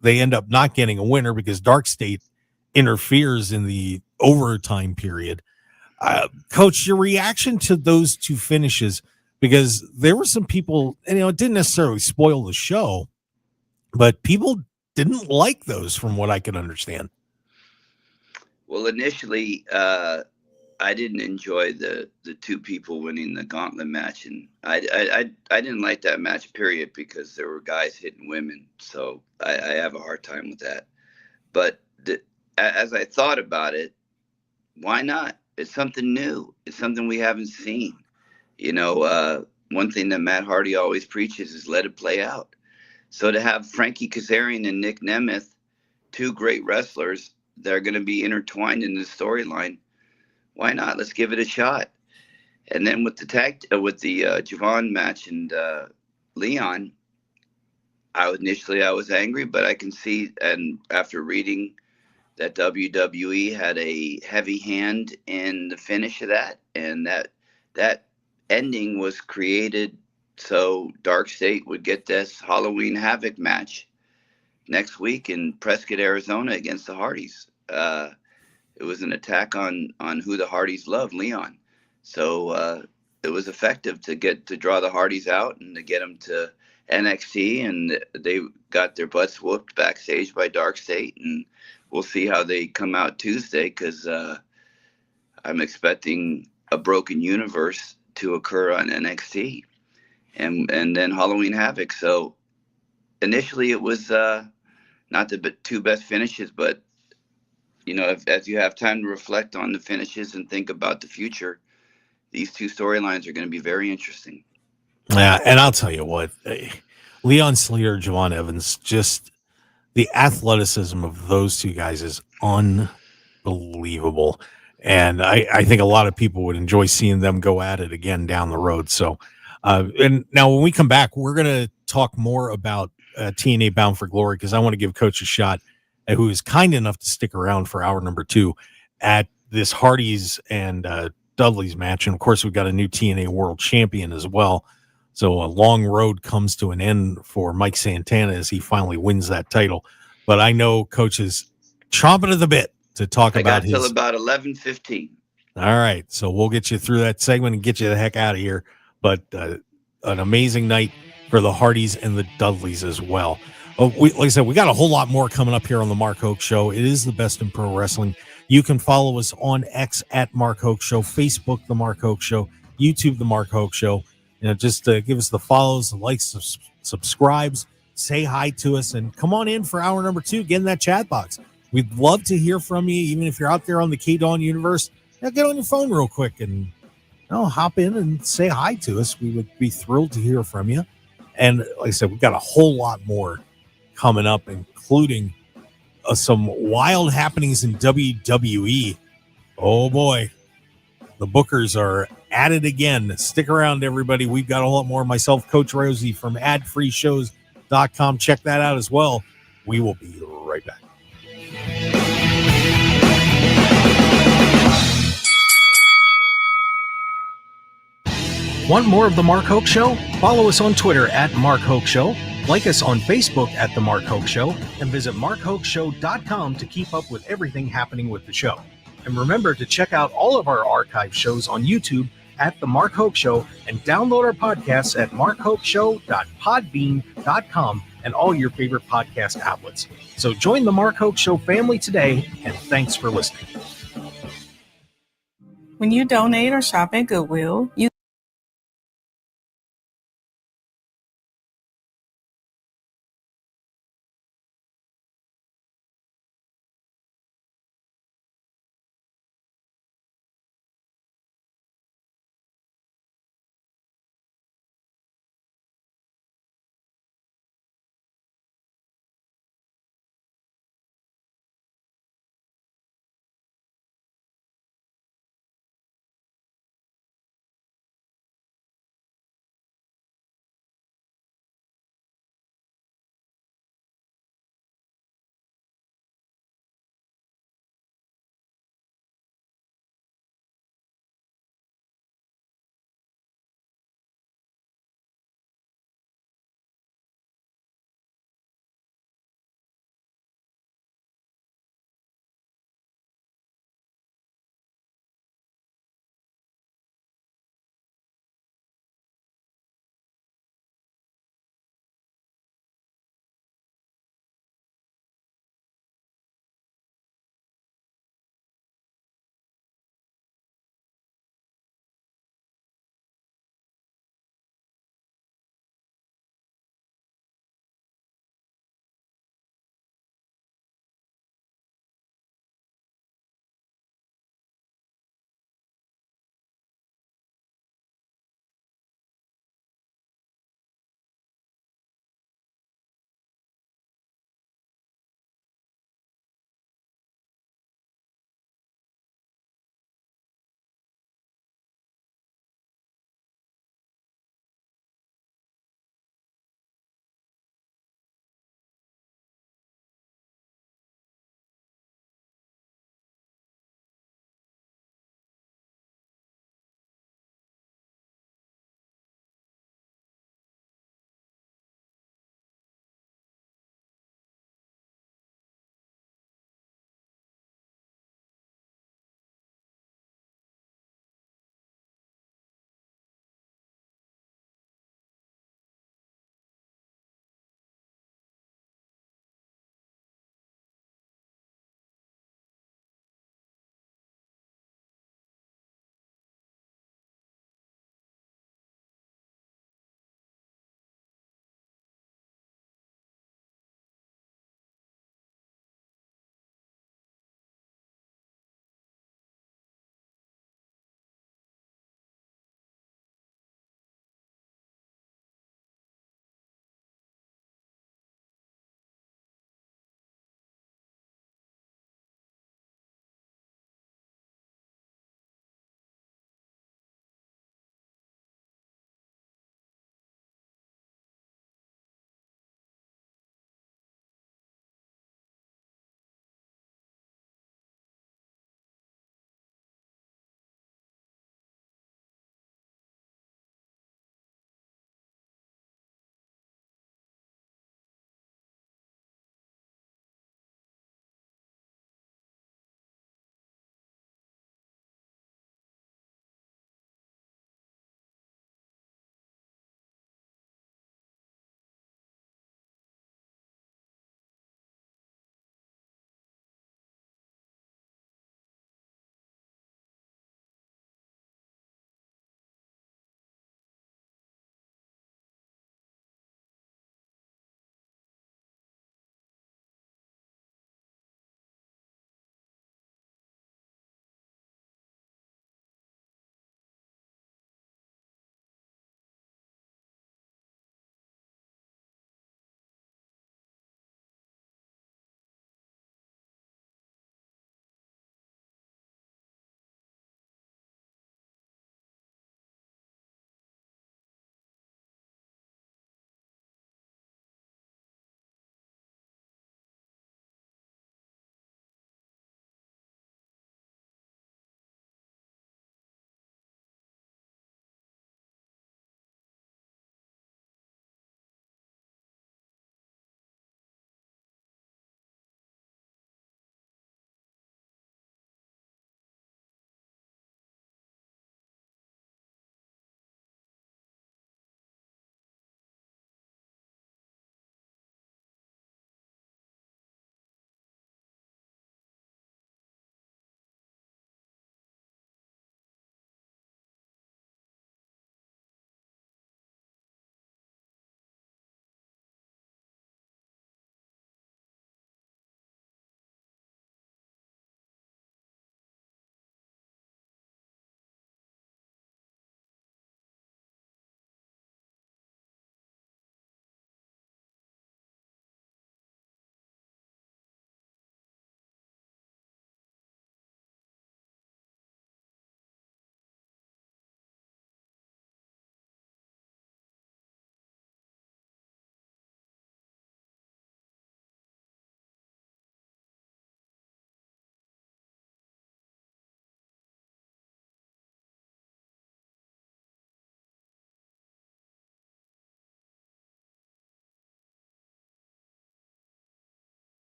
they end up not getting a winner because Dark State interferes in the overtime period. Coach, your reaction to those two finishes, because there were some people, and it didn't necessarily spoil the show, but people didn't like those from what I could understand. Well, initially, I didn't enjoy the two people winning the gauntlet match, and I didn't like that match, period, because there were guys hitting women. So I have a hard time with that. But as I thought about it, why not? It's something new. It's something we haven't seen. One thing that Matt Hardy always preaches is let it play out. So to have Frankie Kazarian and Nick Nemeth, two great wrestlers that are going to be intertwined in the storyline, why not? Let's give it a shot. And then with the Javon match and Leon, I was angry, but I can see, and after reading that WWE had a heavy hand in the finish of that, and that ending was created so Dark State would get this Halloween Havoc match next week in Prescott, Arizona against the Hardys. It was an attack on who the Hardys love, Leon. So it was effective to draw the Hardys out and to get them to NXT, and they got their butts whooped backstage by Dark State, and we'll see how they come out Tuesday, because I'm expecting a broken universe to occur on NXT, and then Halloween Havoc. So initially it was not the two best finishes, but as you have time to reflect on the finishes and think about the future, these two storylines are going to be very interesting. Yeah, and I'll tell you what, Leon Slater, Javon Evans, just the athleticism of those two guys is unbelievable. And I think a lot of people would enjoy seeing them go at it again down the road. So, and now when we come back, we're going to talk more about TNA Bound for Glory, because I want to give Coach a shot, who is kind enough to stick around for hour number 2 at this Hardys and Dudley's match. And of course, we've got a new TNA World Champion as well. So a long road comes to an end for Mike Santana as he finally wins that title. But I know Coach is chomping at the bit to talk about his. I got till about 11:15. All right, so we'll get you through that segment and get you the heck out of here. But an amazing night for the Hardys and the Dudleys as well. Like I said, we got a whole lot more coming up here on the Mark Hoke Show. It is the best in pro wrestling. You can follow us on X at Mark Hoke Show, Facebook the Mark Hoke Show, YouTube the Mark Hoke Show. Just give us the follows, the likes, subscribes, say hi to us, and come on in for hour number 2. Get in that chat box. We'd love to hear from you, even if you're out there on the KDAWN universe. Get on your phone real quick and hop in and say hi to us. We would be thrilled to hear from you. And like I said, we've got a whole lot more coming up, including some wild happenings in WWE. Oh boy, the bookers are at it again. Stick around, everybody. We've got a whole lot more. Myself, Coach Rosey from adfreeshows.com. Check that out as well. We will be right back. Want more of The Mark Hoke Show? Follow us on Twitter at Mark Hoke Show, like us on Facebook at The Mark Hoke Show, and visit markhokeshow.com to keep up with everything happening with the show. And remember to check out all of our archive shows on YouTube at The Mark Hoke Show, and download our podcasts at markhokeshow.podbean.com and all your favorite podcast outlets. So join The Mark Hoke Show family today, and thanks for listening. When you donate or shop at Goodwill, you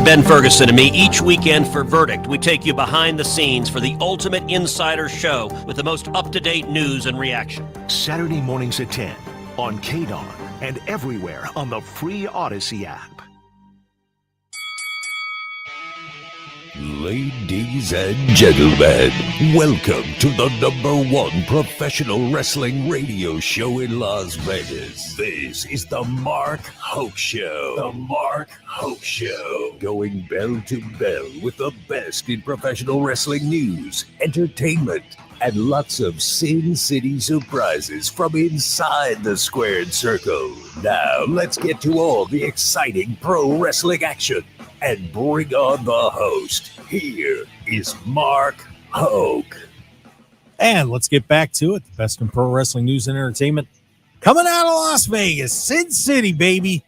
Ben Ferguson and me each weekend for Verdict. We take you behind the scenes for the ultimate insider show with the most up-to-date news and reaction. Saturday mornings at 10 on KDAWN and everywhere on the free Odyssey app. Ladies and gentlemen, welcome to the #1 professional wrestling radio show in Las Vegas. This is the Mark Hoke Show. The Mark Hoke Show. Going bell to bell with the best in professional wrestling news, entertainment, and lots of Sin City surprises from inside the squared circle. Now, let's get to all the exciting pro wrestling action and bring on the host. Here is Mark Hoke. And let's get back to it. The best in pro wrestling news and entertainment coming out of Las Vegas, Sin City, baby.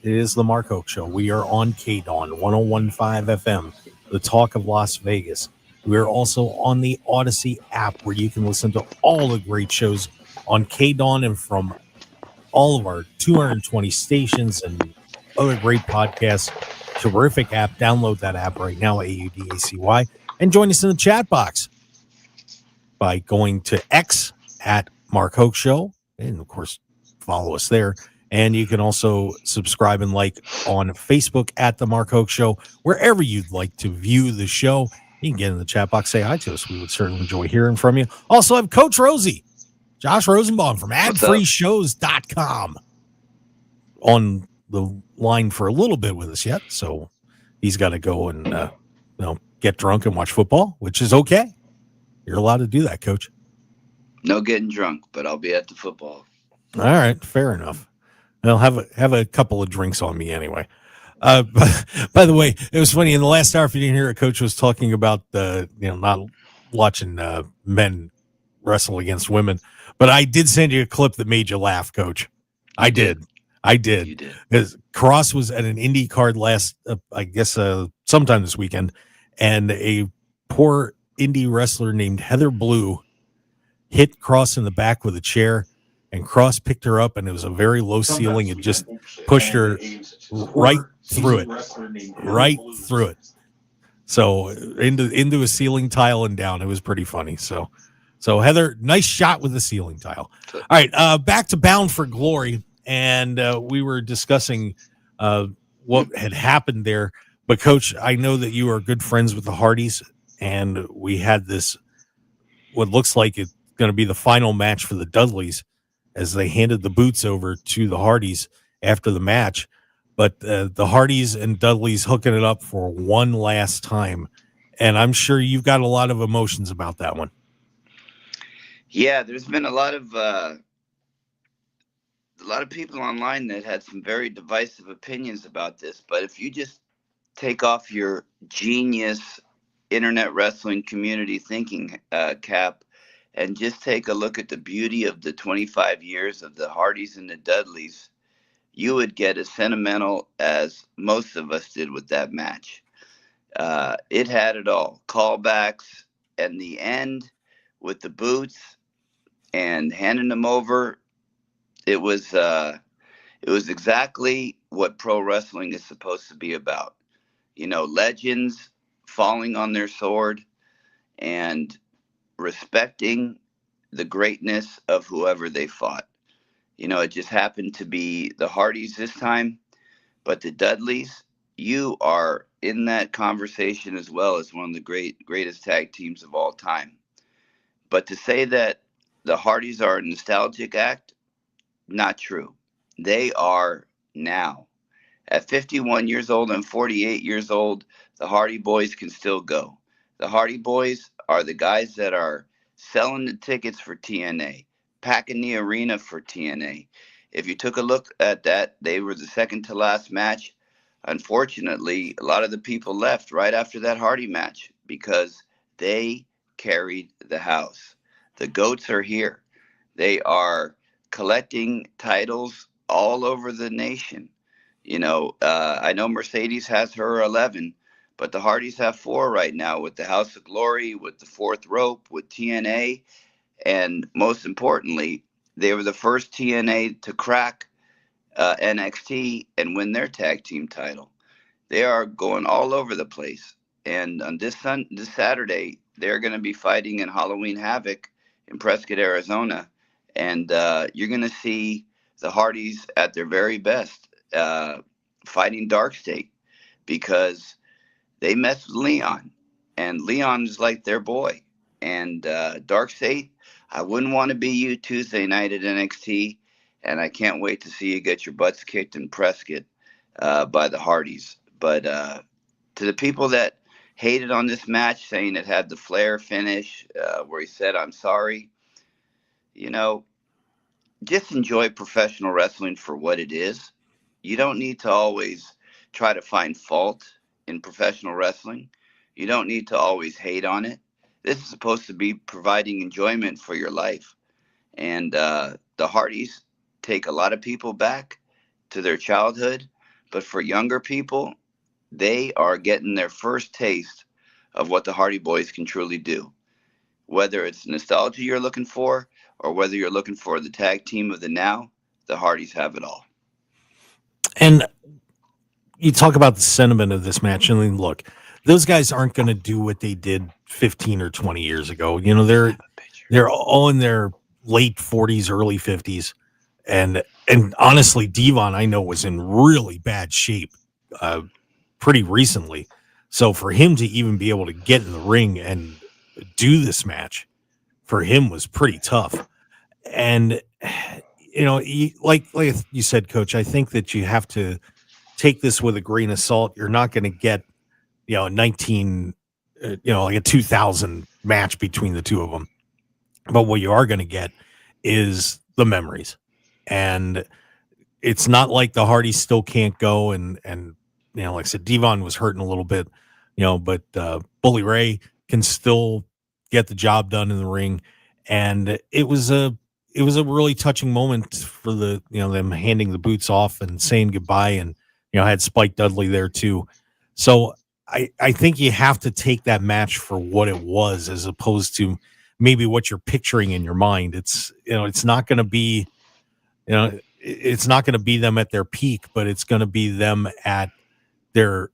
It is the Mark Hoke Show. We are on KDAWN 101.5 FM, the talk of Las Vegas. We're also on the Odyssey app where you can listen to all the great shows on KDAWN and from all of our 220 stations and other great podcasts. Terrific app. Download that app right now, AUDACY, and join us in the chat box by going to X at Mark Hoke Show, and of course follow us there. And you can also subscribe and like on Facebook at the Mark Hoke Show. Wherever you'd like to view the show, you can get in the chat box, say hi to us. We would certainly enjoy hearing from you. Also have Coach Rosey, Josh Rosenbaum from adfreeshows.com on the line for a little bit with us yet. So he's got to go and get drunk and watch football, which is okay. You're allowed to do that, Coach. No getting drunk, but I'll be at the football. All right, fair enough. I'll have a couple of drinks on me anyway. By the way, it was funny in the last hour. If you didn't hear it, Coach was talking about not watching men wrestle against women, but I did send you a clip that made you laugh, Coach. I did. You did. Because Cross was at an indie card last, sometime this weekend, and a poor indie wrestler named Heather Blue hit Cross in the back with a chair, and Cross picked her up, and it was a very low ceiling and just pushed her right through it. So into a ceiling tile and down. It was pretty funny. So Heather, nice shot with the ceiling tile. All right, back to Bound for Glory. And we were discussing what had happened there. But, Coach, I know that you are good friends with the Hardys, and we had this, what looks like it's going to be the final match for the Dudleys as they handed the boots over to the Hardys after the match. But the Hardys and Dudleys hooking it up for one last time. And I'm sure you've got a lot of emotions about that one. Yeah, there's been a lot of people online that had some very divisive opinions about this. But if you just take off your genius internet wrestling community thinking cap and just take a look at the beauty of the 25 years of the Hardys and the Dudleys, you would get as sentimental as most of us did with that match. It had it all. Callbacks and the end with the boots and handing them over. It was exactly what pro wrestling is supposed to be about. Legends falling on their sword and respecting the greatness of whoever they fought. It just happened to be the Hardys this time, but the Dudleys, you are in that conversation as well as one of the greatest tag teams of all time. But to say that the Hardys are a nostalgic act, not true. They are now. At 51 years old and 48 years old, the Hardy Boys can still go. The Hardy Boys are the guys that are selling the tickets for TNA, packing the arena for TNA. If you took a look at that, they were the second to last match. Unfortunately, a lot of the people left right after that Hardy match because they carried the house. The GOATs are here. They are collecting titles all over the nation. I know Mercedes has her 11, but the Hardys have 4 right now with the House of Glory, with the Fourth Rope, with TNA. And most importantly, they were the first TNA to crack NXT and win their tag team title. They are going all over the place. And on this Saturday, they're going to be fighting in Halloween Havoc in Prescott, Arizona. And you're going to see the Hardys at their very best fighting Dark State, because they messed with Leon. And Leon is like their boy. And Dark State, I wouldn't want to be you Tuesday night at NXT. And I can't wait to see you get your butts kicked in Prescott by the Hardys. But to the people that hated on this match, saying it had the Flair finish where he said, "I'm sorry," just enjoy professional wrestling for what it is. You don't need to always try to find fault in professional wrestling. You don't need to always hate on it. This is supposed to be providing enjoyment for your life. And the Hardys take a lot of people back to their childhood. But for younger people, they are getting their first taste of what the Hardy Boys can truly do. Whether it's nostalgia you're looking for, or whether you're looking for the tag team of the now, the Hardys have it all. And you talk about the sentiment of this match, and then look, those guys aren't going to do what they did 15 or 20 years ago. They're all in their late 40s, early 50s. And honestly, Devon, I know, was in really bad shape pretty recently. So for him to even be able to get in the ring and do this match for him was pretty tough. And, like you said, Coach, I think that you have to take this with a grain of salt. You're not going to get, like a 2000 match between the two of them. But what you are going to get is the memories. And it's not like the Hardys still can't go. And like I said, Devon was hurting a little bit, but Bully Ray can still get the job done in the ring. And it was a really touching moment for them handing the boots off and saying goodbye. And, had Spike Dudley there too. So I think you have to take that match for what it was, as opposed to maybe what you're picturing in your mind. It's not going to be, it's not going to be them at their peak, but it's going to be them at their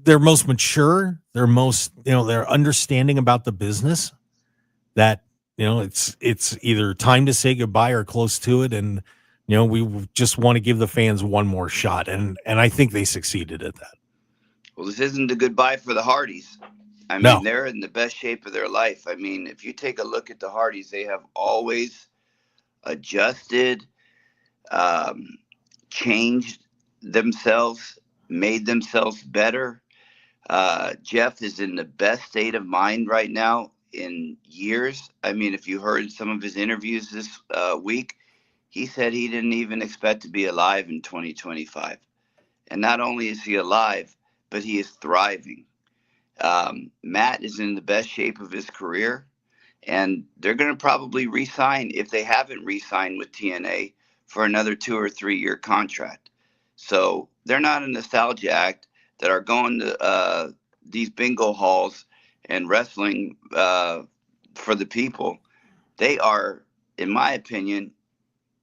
most mature, their most, their understanding about the business, that, it's either time to say goodbye or close to it. And, we just want to give the fans one more shot. And I think they succeeded at that. Well, this isn't a goodbye for the Hardys. I mean, No. They're in the best shape of their life. I mean, if you take a look at the Hardys, they have always adjusted, changed themselves, made themselves better. Jeff is in the best state of mind right now in years. I mean, if you heard some of his interviews this week, he said he didn't even expect to be alive in 2025. And not only is he alive, but he is thriving. Matt is in the best shape of his career, and they're going to probably re-sign, if they haven't re-signed with TNA, for another 2 or 3 year contract. So they're not a nostalgia act that are going to these bingo halls and wrestling for the people. They are, in my opinion,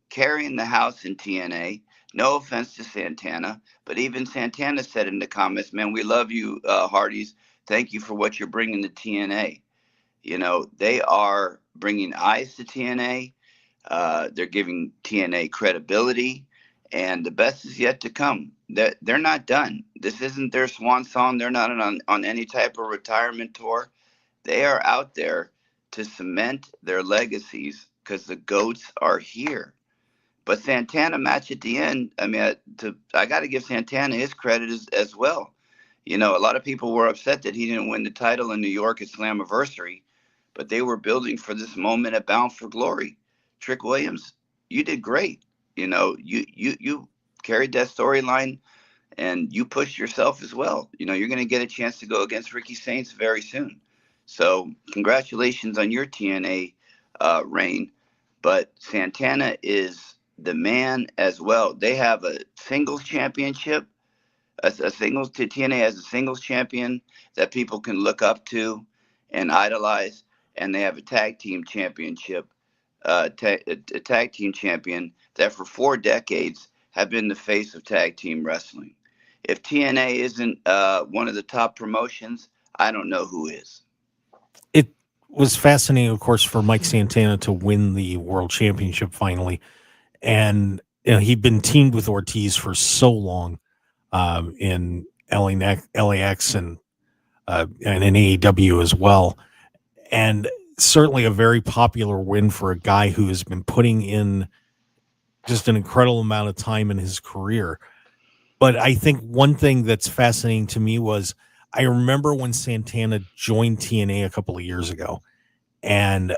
carrying the house in TNA. No offense to Santana, but even Santana said in the comments, "Man, we love you, Hardys. Thank you for what you're bringing to TNA." They are bringing eyes to TNA. They're giving TNA credibility, and the best is yet to come. They're not done. This isn't their swan song. They're not on any type of retirement tour. They are out there to cement their legacies, because the GOATs are here. But Santana match at the end, I mean, I got to give Santana his credit as well. A lot of people were upset that he didn't win the title in New York at Slammiversary, but they were building for this moment at Bound for Glory. Trick Williams, you did great. You carried that storyline, and you pushed yourself as well. You're going to get a chance to go against Ricky Saints very soon. So congratulations on your TNA reign. But Santana is the man as well. They have a singles championship, a singles to TNA as a singles champion that people can look up to and idolize, and they have a tag team championship, a tag team champion that for 4 decades have been the face of tag team wrestling. if TNA isn't one of the top promotions, I don't know who is. It was fascinating, of course, for Mike Santana to win the world championship finally. And he'd been teamed with Ortiz for so long in LAX and in AEW as well. And certainly a very popular win for a guy who has been putting in just an incredible amount of time in his career. But I think one thing that's fascinating to me was I remember when Santana joined TNA a couple of years ago, and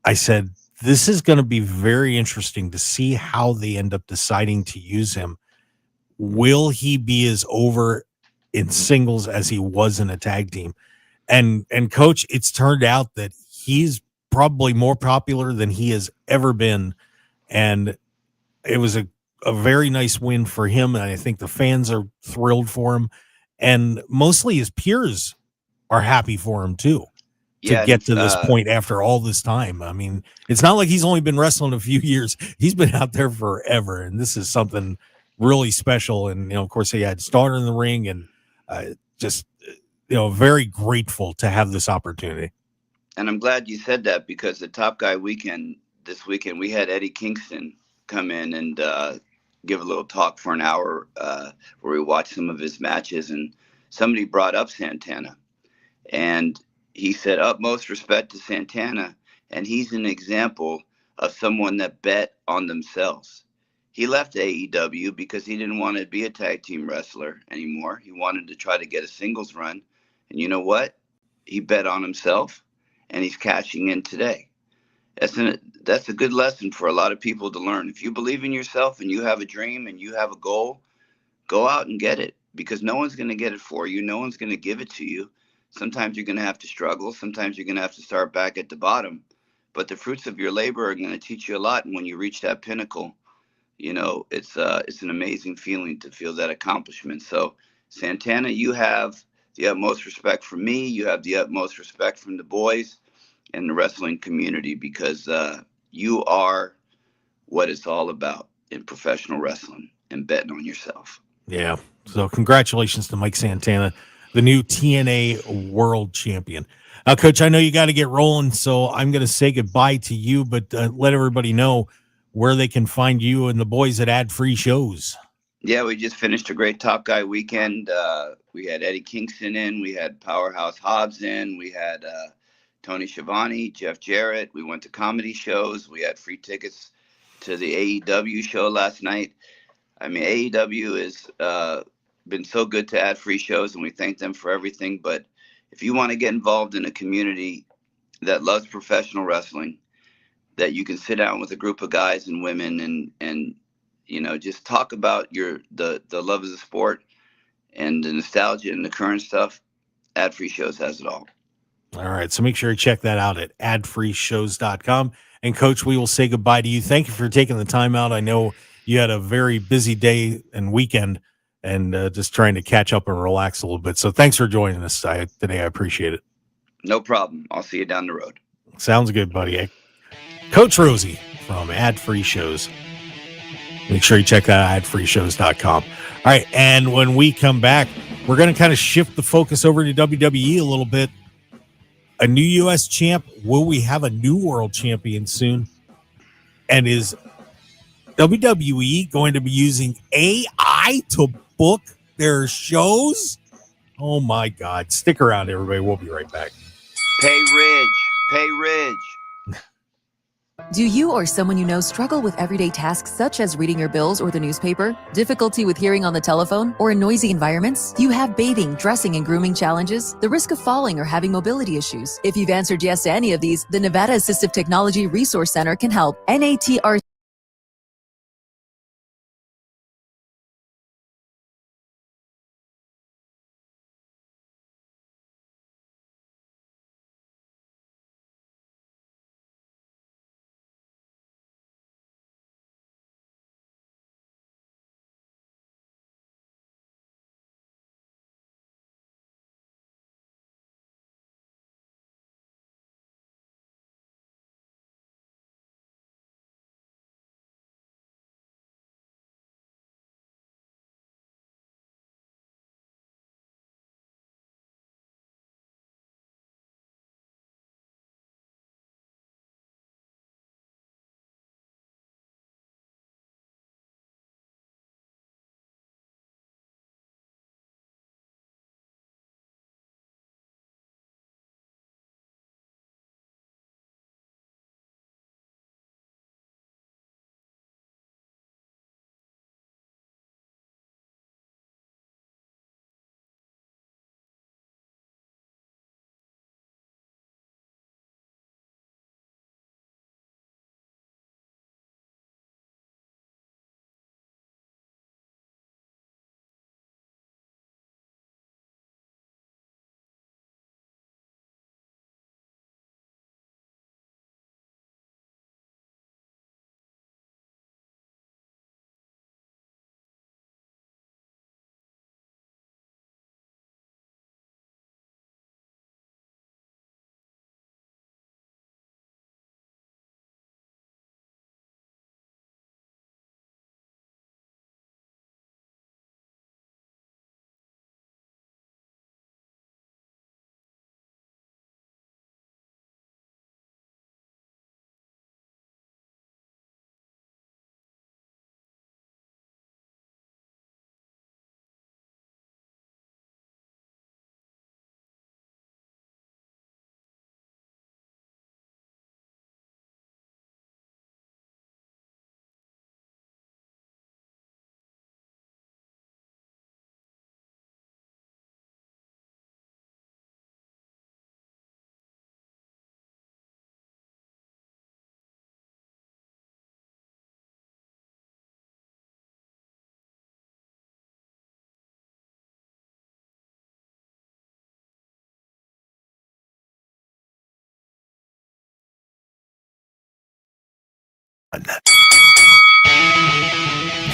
I said, this is going to be very interesting to see how they end up deciding to use him. Will he be as over in singles as he was in a tag team? And coach, it's turned out that he's probably more popular than he has ever been. And it was a very nice win for him. And I think the fans are thrilled for him. And mostly his peers are happy for him too, to Yeah, get to this point after all this time. I mean, it's not like he's only been wrestling a few years. He's been out there forever. And this is something really special. And, of course, he had his daughter in the ring, and just, very grateful to have this opportunity. And I'm glad you said that, because the Top Guy weekend this weekend, we had Eddie Kingston come in and give a little talk for an hour where we watched some of his matches, and somebody brought up Santana, and he said utmost respect to Santana, and he's an example of someone that bet on themselves. He left AEW because he didn't want to be a tag team wrestler anymore. He wanted to try to get a singles run, and you know what? He bet on himself, and he's cashing in today. That's a good lesson for a lot of people to learn. If you believe in yourself and you have a dream and you have a goal, go out and get it, because no one's going to get it for you. No one's going to give it to you. Sometimes you're going to have to struggle. Sometimes you're going to have to start back at the bottom. But the fruits of your labor are going to teach you a lot. And when you reach that pinnacle, it's an amazing feeling to feel that accomplishment. So, Santana, you have the utmost respect from me. You have the utmost respect from the boys and the wrestling community, because you are what it's all about in professional wrestling, and betting on yourself. Yeah. So congratulations to Mike Santana, the new TNA world champion. Coach, I know you got to get rolling, so I'm going to say goodbye to you, but let everybody know where they can find you and the boys at Ad Free Shows. Yeah, we just finished a great Top Guy weekend. We had Eddie Kingston in. We had Powerhouse Hobbs in. We had Tony Schiavone, Jeff Jarrett. We went to comedy shows. We had free tickets to the AEW show last night. I mean, AEW has been so good to Ad Free Shows, and we thank them for everything. But if you want to get involved in a community that loves professional wrestling, that you can sit down with a group of guys and women and just talk about the love of the sport and the nostalgia and the current stuff, Ad Free Shows has it all. All right. So make sure you check that out at adfreeshows.com. And Coach, we will say goodbye to you. Thank you for taking the time out. I know you had a very busy day and weekend, and just trying to catch up and relax a little bit. So thanks for joining us today. I appreciate it. No problem. I'll see you down the road. Sounds good, buddy. Coach Rosey from Ad Free Shows. Make sure you check that out at adfreeshows.com. All right. And when we come back, we're going to kind of shift the focus over to WWE a little bit. A new U.S. champ. Will we have a new world champion soon? And is WWE going to be using AI to book their shows? Oh, my God. Stick around, everybody. We'll be right back. Pay Ridge. Pay Ridge. Do you or someone you know struggle with everyday tasks such as reading your bills or the newspaper, difficulty with hearing on the telephone, or in noisy environments? Do you have bathing, dressing, and grooming challenges? The risk of falling or having mobility issues? If you've answered yes to any of these, the Nevada Assistive Technology Resource Center can help. NATR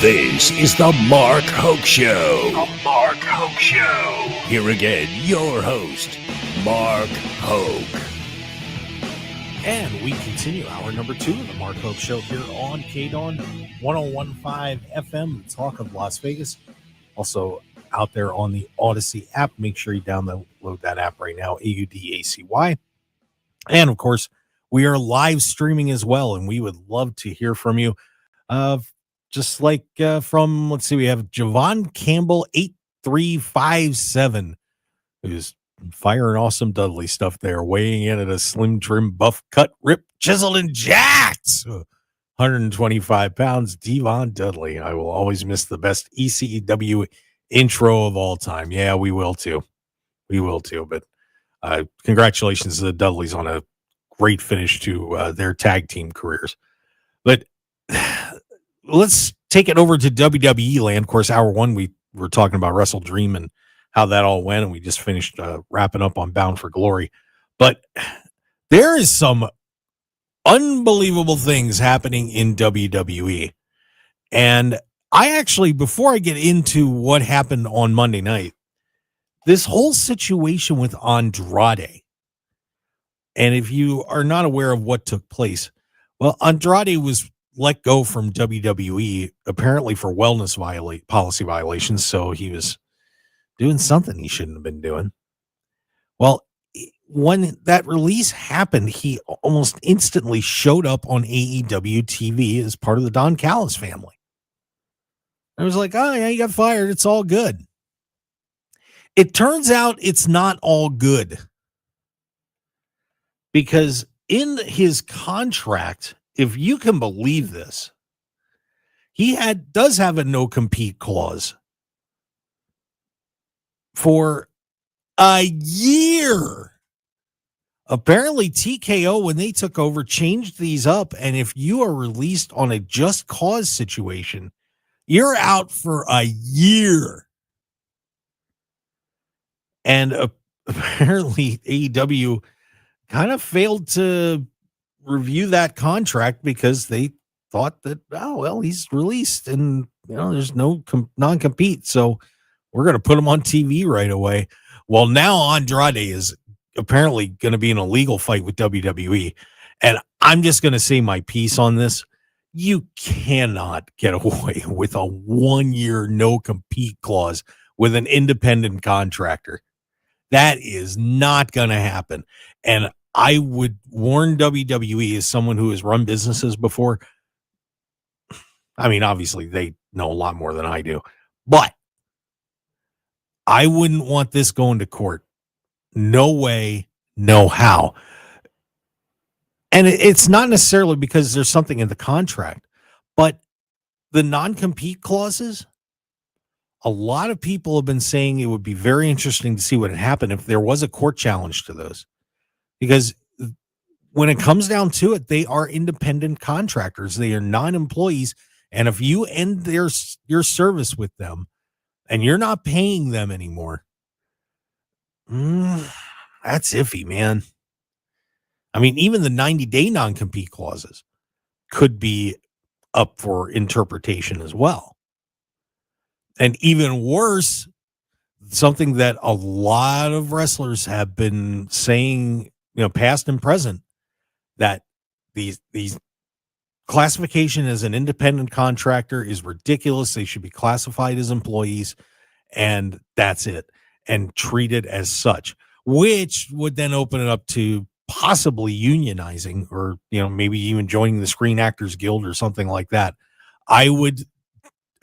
This is the Mark Hoke Show. The Mark Hoke Show. Here again, your host, Mark Hoke. And we continue hour number 2 of the Mark Hoke Show here on KDAWN 101.5 FM, the Talk of Las Vegas. Also out there on the Odyssey app. Make sure you download that app right now, AUDACY. And of course, we are live streaming as well, and we would love to hear from you. Just like from, let's see, we have Javon Campbell 8357, who's firing awesome Dudley stuff there, weighing in at a slim, trim, buff, cut, ripped, chiseled, and jacked. 125 pounds, Devon Dudley. I will always miss the best ECW intro of all time. Yeah, we will too. We will too. But congratulations to the Dudleys on a great finish to their tag team careers. But let's take it over to WWE land. Of course, hour 1, we were talking about Wrestle Dream and how that all went, and we just finished wrapping up on Bound for Glory. But there is some unbelievable things happening in WWE. And I actually, before I get into what happened on Monday night, this whole situation with Andrade, and if you are not aware of what took place, well, Andrade was let go from WWE apparently for wellness policy violations. So he was doing something he shouldn't have been doing. Well, when that release happened, he almost instantly showed up on AEW TV as part of the Don Callis family. I was like, oh yeah, you got fired. It's all good. It turns out it's not all good, because in his contract, if you can believe this, he does have a no compete clause for a year. Apparently TKO, when they took over, changed these up, and if you are released on a just cause situation, you're out for a year. And apparently AEW kind of failed to review that contract because they thought that, oh, well, he's released and, you know, there's no non-compete. So we're going to put him on TV right away. Well, now Andrade is apparently going to be in a legal fight with WWE. And I'm just going to say my piece on this. You cannot get away with a 1-year no compete clause with an independent contractor. That is not going to happen. And I would warn WWE, as someone who has run businesses before. I mean, obviously they know a lot more than I do, but I wouldn't want this going to court. No way, no how. And it's not necessarily because there's something in the contract, but the non-compete clauses, a lot of people have been saying it would be very interesting to see what had happened if there was a court challenge to those. Because when it comes down to it, they are independent contractors. They are non-employees. And if you end your service with them and you're not paying them anymore, that's iffy, man. I mean, even the 90-day non-compete clauses could be up for interpretation as well. And even worse, something that a lot of wrestlers have been saying, you know, past and present, that these classification as an independent contractor is ridiculous. They should be classified as employees, and that's it, and treated as such, which would then open it up to possibly unionizing, or, you know, maybe even joining the Screen Actors Guild or something like that. I would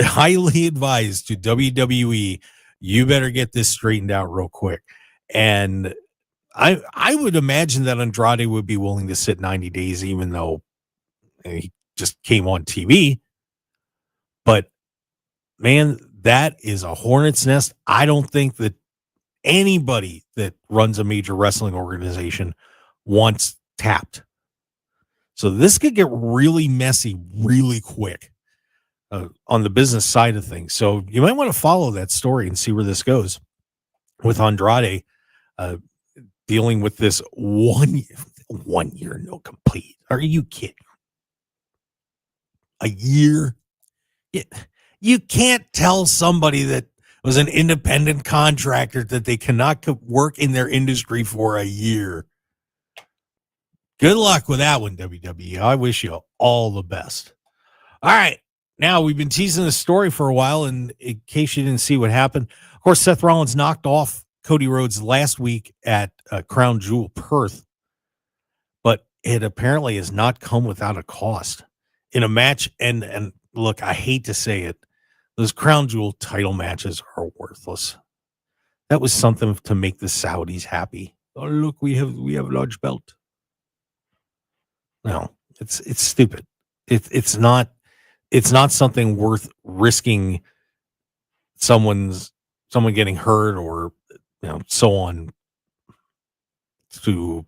highly advise to WWE, you better get this straightened out real quick. And I would imagine that Andrade would be willing to sit 90 days, even though he just came on TV. But man, that is a hornet's nest. I don't think that anybody that runs a major wrestling organization wants tapped. So this could get really messy really quick on the business side of things. So you might want to follow that story and see where this goes with Andrade dealing with this 1 year no complete. Are you kidding? A year? You can't tell somebody that was an independent contractor that they cannot work in their industry for a year. Good luck with that one, WWE. I wish you all the best. All right. Now, we've been teasing this story for a while, and in case you didn't see what happened, of course, Seth Rollins knocked off Cody Rhodes last week at Crown Jewel Perth, but it apparently has not come without a cost in a match. And look, I hate to say it, those Crown Jewel title matches are worthless. That was something to make the Saudis happy. Oh, look, we have a large belt. No, it's stupid. It's not something worth risking someone getting hurt or so on to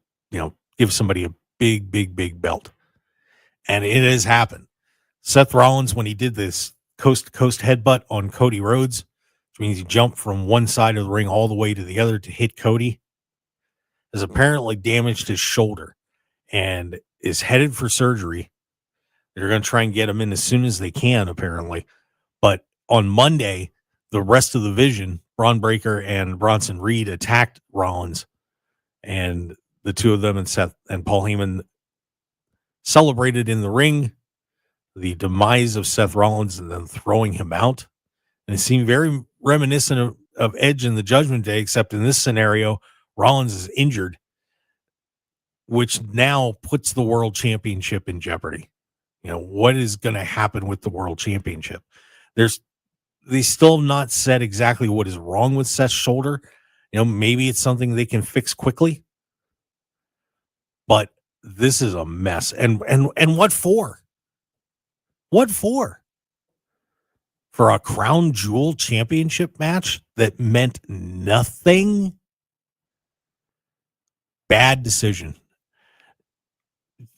give somebody a big belt. And it has happened. Seth Rollins, when he did this coast to coast headbutt on Cody Rhodes, which means he jumped from one side of the ring all the way to the other to hit Cody, has apparently damaged his shoulder and is headed for surgery. They're going to try and get him in as soon as they can, apparently. But on Monday, the rest of the Vision, Braun Breaker and Bronson Reed, attacked Rollins, and the two of them and Seth and Paul Heyman celebrated in the ring the demise of Seth Rollins and then throwing him out. And it seemed very reminiscent of Edge in the Judgment Day, except in this scenario, Rollins is injured, which now puts the world championship in jeopardy. What is going to happen with the world championship? They still have not said exactly what is wrong with Seth's shoulder. Maybe it's something they can fix quickly, but this is a mess. And what for? What for? For a Crown Jewel championship match that meant nothing? Bad decision.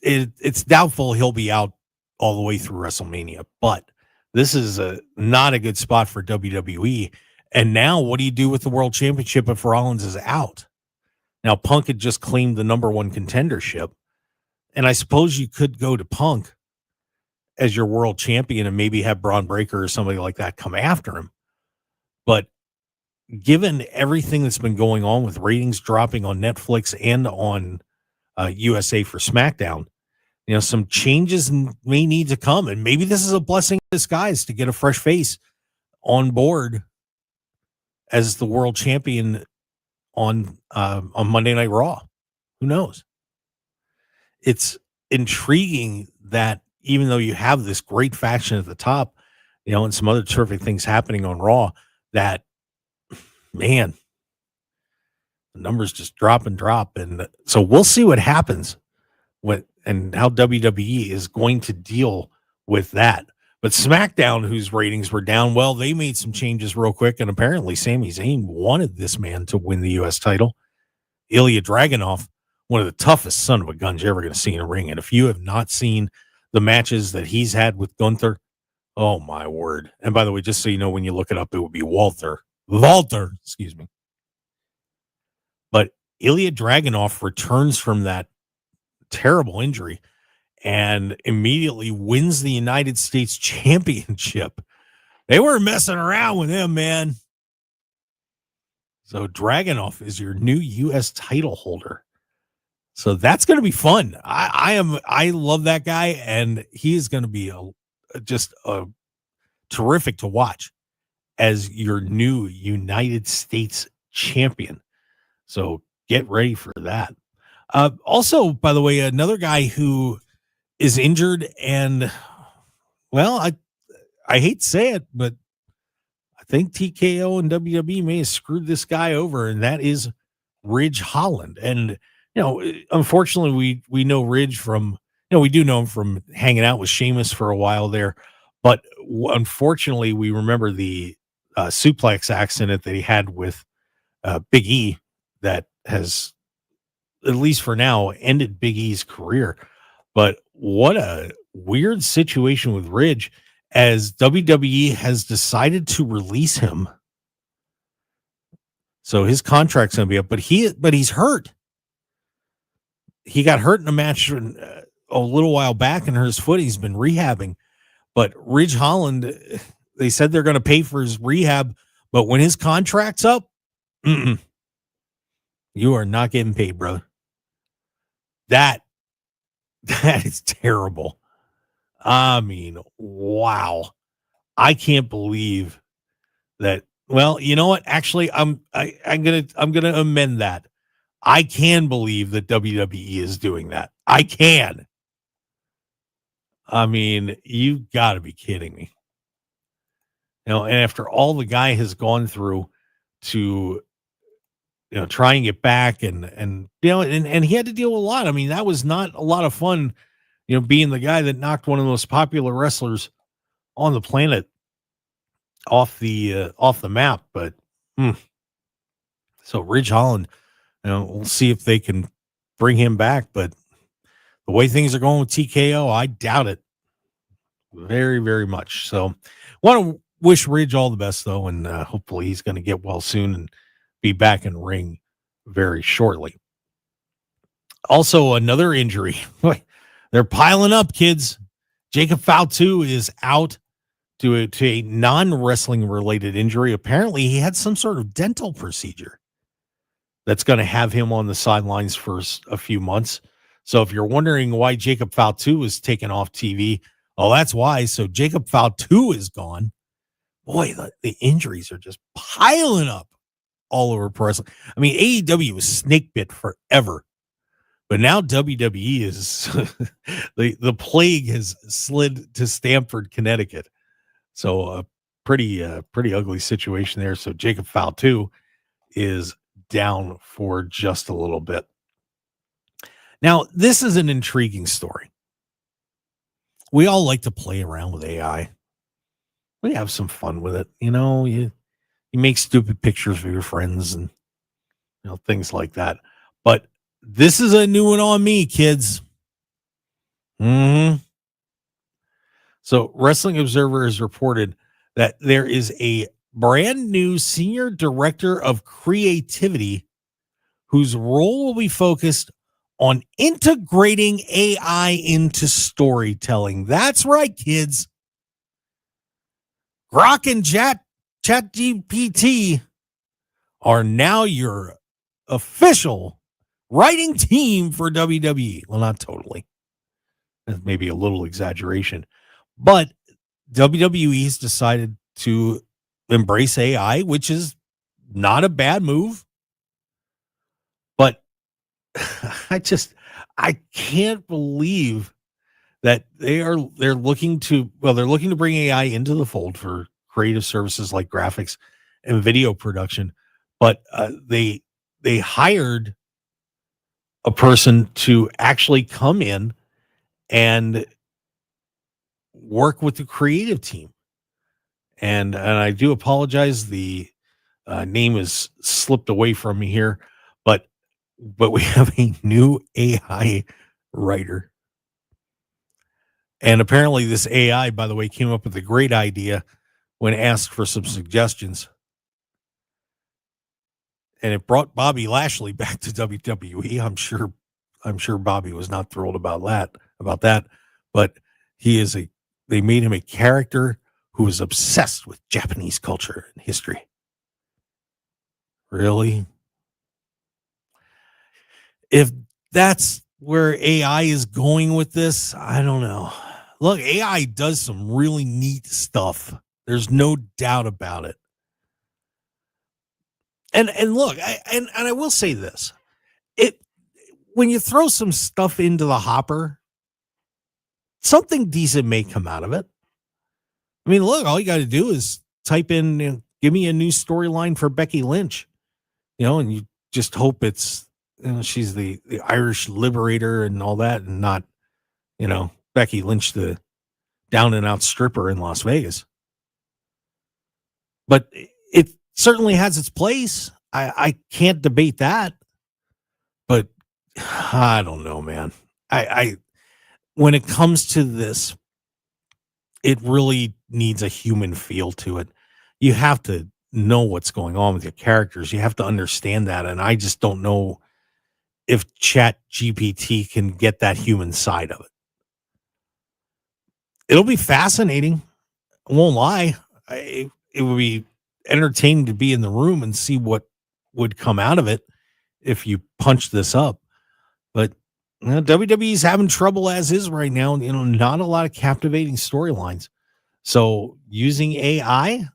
It's doubtful he'll be out all the way through WrestleMania, but this is not a good spot for WWE. And now what do you do with the world championship if Rollins is out? Now, Punk had just claimed the number one contendership, and I suppose you could go to Punk as your world champion and maybe have Braun Breaker or somebody like that come after him. But given everything that's been going on with ratings dropping on Netflix and on USA for SmackDown, some changes may need to come, and maybe this is a blessing in disguise to get a fresh face on board as the world champion on Monday Night Raw. Who knows? It's intriguing that even though you have this great faction at the top, and some other terrific things happening on Raw, that, man, the numbers just drop and drop. And so we'll see what happens and how WWE is going to deal with that. But SmackDown, whose ratings were down, well, they made some changes real quick, and apparently Sami Zayn wanted this man to win the U.S. title. Ilya Dragunov, one of the toughest son of a guns you're ever going to see in a ring. And if you have not seen the matches that he's had with Gunther, oh, my word. And by the way, just so you know, when you look it up, it would be Walter, excuse me. But Ilya Dragunov returns from that terrible injury and immediately wins the United States Championship. They weren't messing around with him, man. So Dragunov is your new U.S. title holder. So that's going to be fun. I love that guy, and he is going to be just terrific to watch as your new United States champion. So get ready for that. Also, by the way, another guy who is injured, and, well, I hate to say it, but I think TKO and WWE may have screwed this guy over, and that is Ridge Holland. And, unfortunately, we know Ridge from, we do know him from hanging out with Sheamus for a while there, but unfortunately, we remember the suplex accident that he had with Big E that has, at least for now, ended Big E's career. But what a weird situation with Ridge, as WWE has decided to release him. So his contract's going to be up, but he's hurt. He got hurt in a match a little while back and hurt his foot. He's been rehabbing, But Ridge Holland, they said they're going to pay for his rehab, but when his contract's up, you are not getting paid, brother. That is terrible. I mean, wow. I can't believe that. Well, you know what? Actually, I'm gonna amend that. I can believe that WWE is doing that. I can. I mean, you got to be kidding me. And after all the guy has gone through to try and get back and he had to deal with a lot. I mean, that was not a lot of fun, being the guy that knocked one of the most popular wrestlers on the planet off the map. But so Ridge Holland, we'll see if they can bring him back. But the way things are going with TKO, I doubt it very, very much. So want to wish Ridge all the best, though, and hopefully he's going to get well soon and be back in the ring very shortly. Also, another injury. They're piling up, kids. Jacob Fatu is out to a non-wrestling related injury. Apparently, he had some sort of dental procedure that's going to have him on the sidelines for a few months. So if you're wondering why Jacob Fatu is taken off TV, that's why. So Jacob Fatu is gone. Boy, the injuries are just piling up all over pro wrestling. I mean, AEW was snake bit forever, but now WWE is the plague has slid to Stamford, Connecticut. So a pretty ugly situation there. So Jacob Fatu is down for just a little bit. Now, this is an intriguing story. We all like to play around with AI. We have some fun with it. You make stupid pictures for your friends and things like that. But this is a new one on me, kids. So Wrestling Observer has reported that there is a brand new senior director of creativity whose role will be focused on integrating AI into storytelling. That's right, kids. Grok and ChatGPT are now your official writing team for WWE. Well, not totally. That's maybe a little exaggeration. But WWE has decided to embrace AI, which is not a bad move. But I can't believe that they're looking to bring AI into the fold for creative services like graphics and video production. But they hired a person to actually come in and work with the creative team. And I do apologize. The name is slipped away from me here, but we have a new AI writer. And apparently this AI, by the way, came up with a great idea when asked for some suggestions. And it brought Bobby Lashley back to WWE. I'm sure Bobby was not thrilled about that. But they made him a character who is obsessed with Japanese culture and history. Really? If that's where AI is going with this, I don't know. Look, AI does some really neat stuff. There's no doubt about it. And look, I will say this. When you throw some stuff into the hopper, something decent may come out of it. I mean, look, all you got to do is type in, give me a new storyline for Becky Lynch, and you just hope it's, she's the Irish liberator and all that, and not, Becky Lynch, the down and out stripper in Las Vegas. But it certainly has its place. I can't debate that. But I don't know, man. I when it comes to this, it really needs a human feel to it. You have to know what's going on with your characters. You have to understand that. And I just don't know if Chat GPT can get that human side of it. it'll be fascinating. I won't lie. It would be entertaining to be in the room and see what would come out of it if you punch this up. But WWE's having trouble as is right now. Not a lot of captivating storylines. So using AI,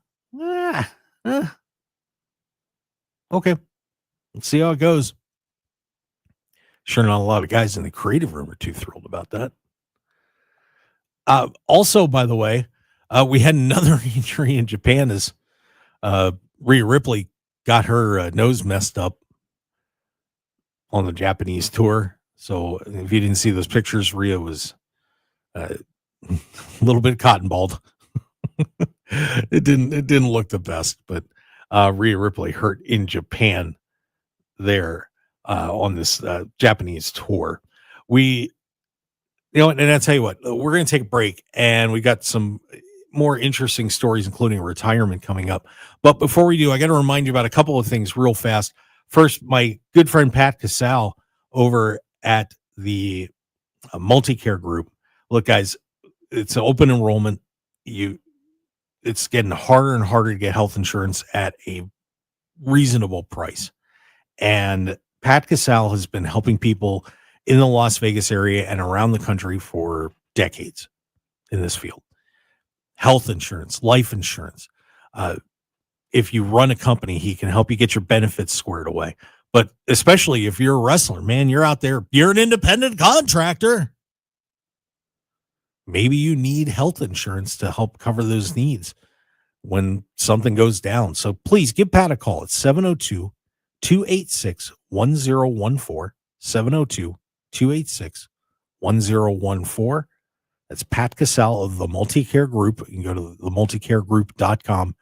okay, let's see how it goes. Sure, not a lot of guys in the creative room are too thrilled about that. Also, by the way, we had another injury in Japan as Rhea Ripley got her nose messed up on the Japanese tour. So if you didn't see those pictures, Rhea was a little bit cotton balled. It didn't look the best, but Rhea Ripley hurt in Japan there on this Japanese tour. And I tell you what, we're going to take a break, and we got some more interesting stories, including retirement coming up. But before we do, I got to remind you about a couple of things real fast. First, my good friend Pat Casal over at the Multicare Group. Look, guys, it's an open enrollment. It's getting harder and harder to get health insurance at a reasonable price. And Pat Casal has been helping people in the Las Vegas area and around the country for decades in this field. Health insurance, life insurance. If you run a company, he can help you get your benefits squared away. But especially if you're a wrestler, man, you're out there, you're an independent contractor. Maybe you need health insurance to help cover those needs when something goes down. So please give Pat a call at 702-286-1014, 702-286-1014. That's Pat Casal of the Multicare Group. You can go to themulticaregroup.com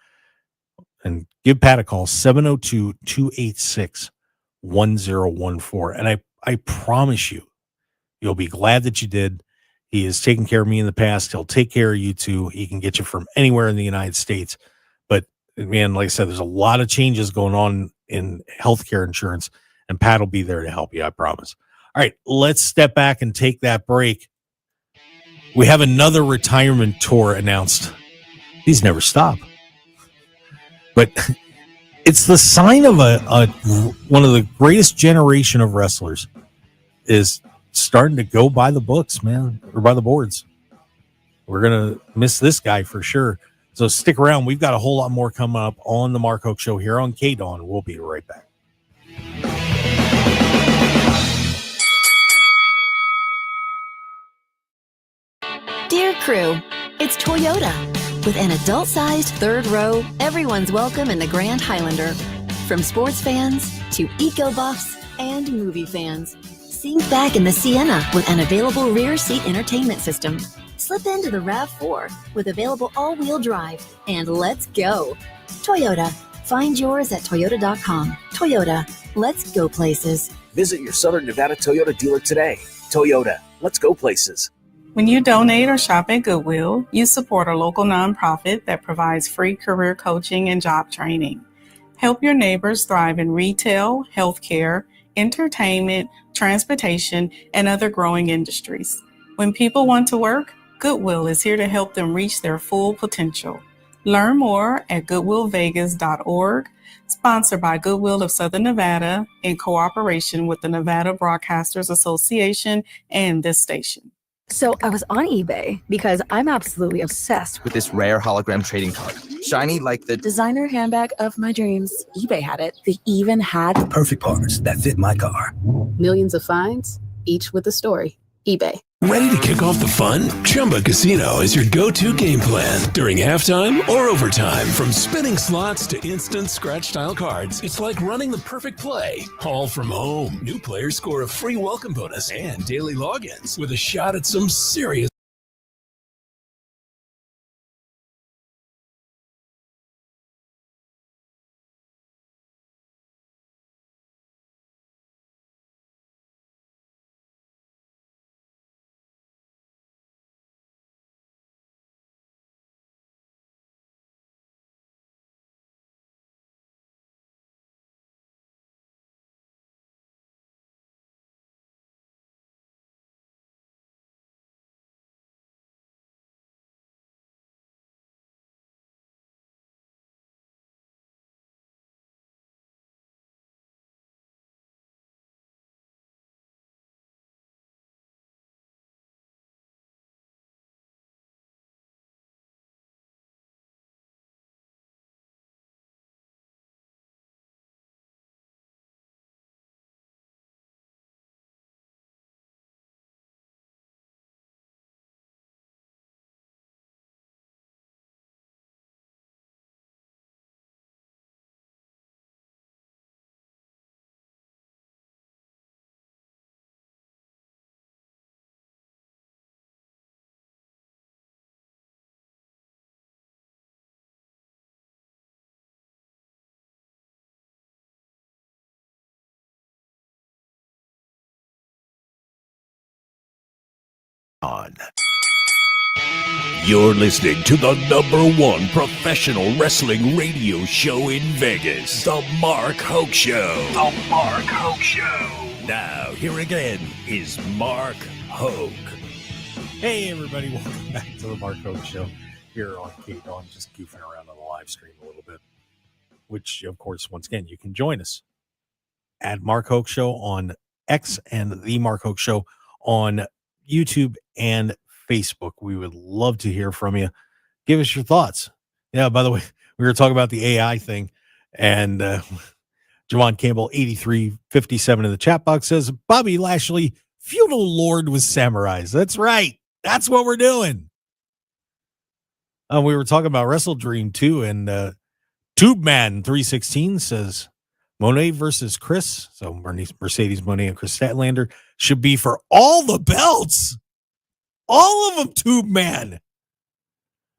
and give Pat a call, 702-286-1014. And I promise you'll be glad that you did. He has taken care of me in the past. He'll take care of you too. He can get you from anywhere in the United States. But man, like I said, there's a lot of changes going on in healthcare insurance, and Pat will be there to help you, I promise. All right, let's step back and take that break. We have another retirement tour announced. These never stop. But it's the sign of one of the greatest generation of wrestlers is starting to go by the books, man, or by the boards. We're going to miss this guy for sure. So stick around. We've got a whole lot more coming up on the Mark Hoke Show here on KDAWN. We'll be right back. Dear crew, it's Toyota. With an adult-sized third row, everyone's welcome in the Grand Highlander. From sports fans to eco-buffs and movie fans. Sink back in the Sienna with an available rear seat entertainment system. Slip into the RAV4 with available all-wheel drive, and let's go. Toyota. Find yours at toyota.com. Toyota. Let's go places. Visit your Southern Nevada Toyota dealer today. Toyota. Let's go places. When you donate or shop at Goodwill, you support a local nonprofit that provides free career coaching and job training. Help your neighbors thrive in retail, healthcare, entertainment, transportation, and other growing industries. When people want to work, Goodwill is here to help them reach their full potential. Learn more at goodwillvegas.org, sponsored by Goodwill of Southern Nevada in cooperation with the Nevada Broadcasters Association and this station. So I was on eBay because I'm absolutely obsessed with this rare hologram trading card. Shiny like the designer handbag of my dreams. eBay had it. They even had the perfect parts that fit my car. Millions of finds, each with a story. eBay. Ready to kick off the fun? Chumba Casino is your go-to game plan during halftime or overtime. From spinning slots to instant scratch-style cards, it's like running the perfect play, all from home. New players score a free welcome bonus and daily logins with a shot at some serious on. You're listening to the #1 professional wrestling radio show in Vegas, The Mark Hoke Show. The Mark Hoke Show. Now, here again is Mark Hoke. Hey, everybody. Welcome back to The Mark Hoke Show here on KDAWN. Just goofing around on the live stream a little bit, which, of course, once again, you can join us at Mark Hoke Show on X and The Mark Hoke Show on YouTube and Facebook. We would love to hear from you. Give us your thoughts. Yeah, by the way, we were talking about the AI thing, and Javon Campbell 8357 in the chat box says Bobby Lashley, feudal lord with samurais. That's right. That's what we're doing. We were talking about Wrestle Dream too, and Tube Man 316 says Monet versus Chris. So Mercedes Monet and Chris Statlander should be for all the belts. All of them, Tube Man.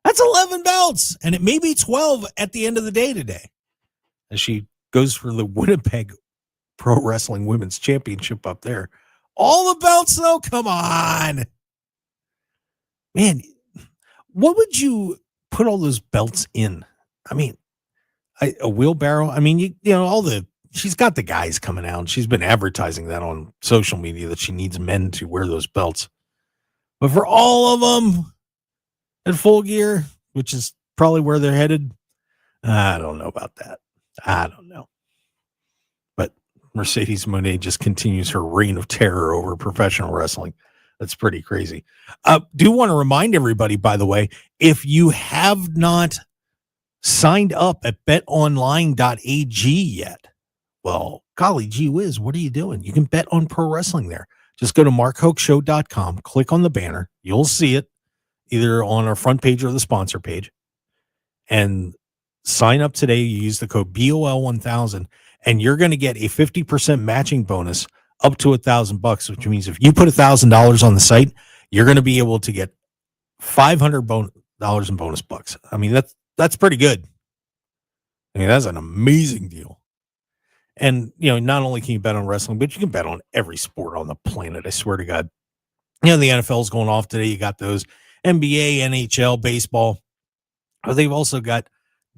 That's 11 belts, and it may be 12 at the end of the day today. As she goes for the Winnipeg Pro Wrestling Women's Championship up there. All the belts, though? Come on. Man, what would you put all those belts in? I mean, a wheelbarrow? I mean, you know, she's got the guys coming out, and she's been advertising that on social media that she needs men to wear those belts. But for all of them at Full Gear, which is probably where they're headed, I don't know about that. I don't know. But Mercedes Moné just continues her reign of terror over professional wrestling. That's pretty crazy. Do want to remind everybody, by the way, if you have not signed up at betonline.ag yet, well, golly gee whiz, what are you doing? You can bet on pro wrestling there. Just go to markhokeshow.com, click on the banner. You'll see it either on our front page or the sponsor page. And sign up today. You use the code BOL1000, and you're going to get a 50% matching bonus up to $1,000, which means if you put $1,000 on the site, you're going to be able to get $500 in bonus bucks. I mean, that's pretty good. I mean, that's an amazing deal. And, you know, not only can you bet on wrestling, but you can bet on every sport on the planet. I swear to God. You know, the NFL's going off today. You got those NBA, NHL, baseball. But they've also got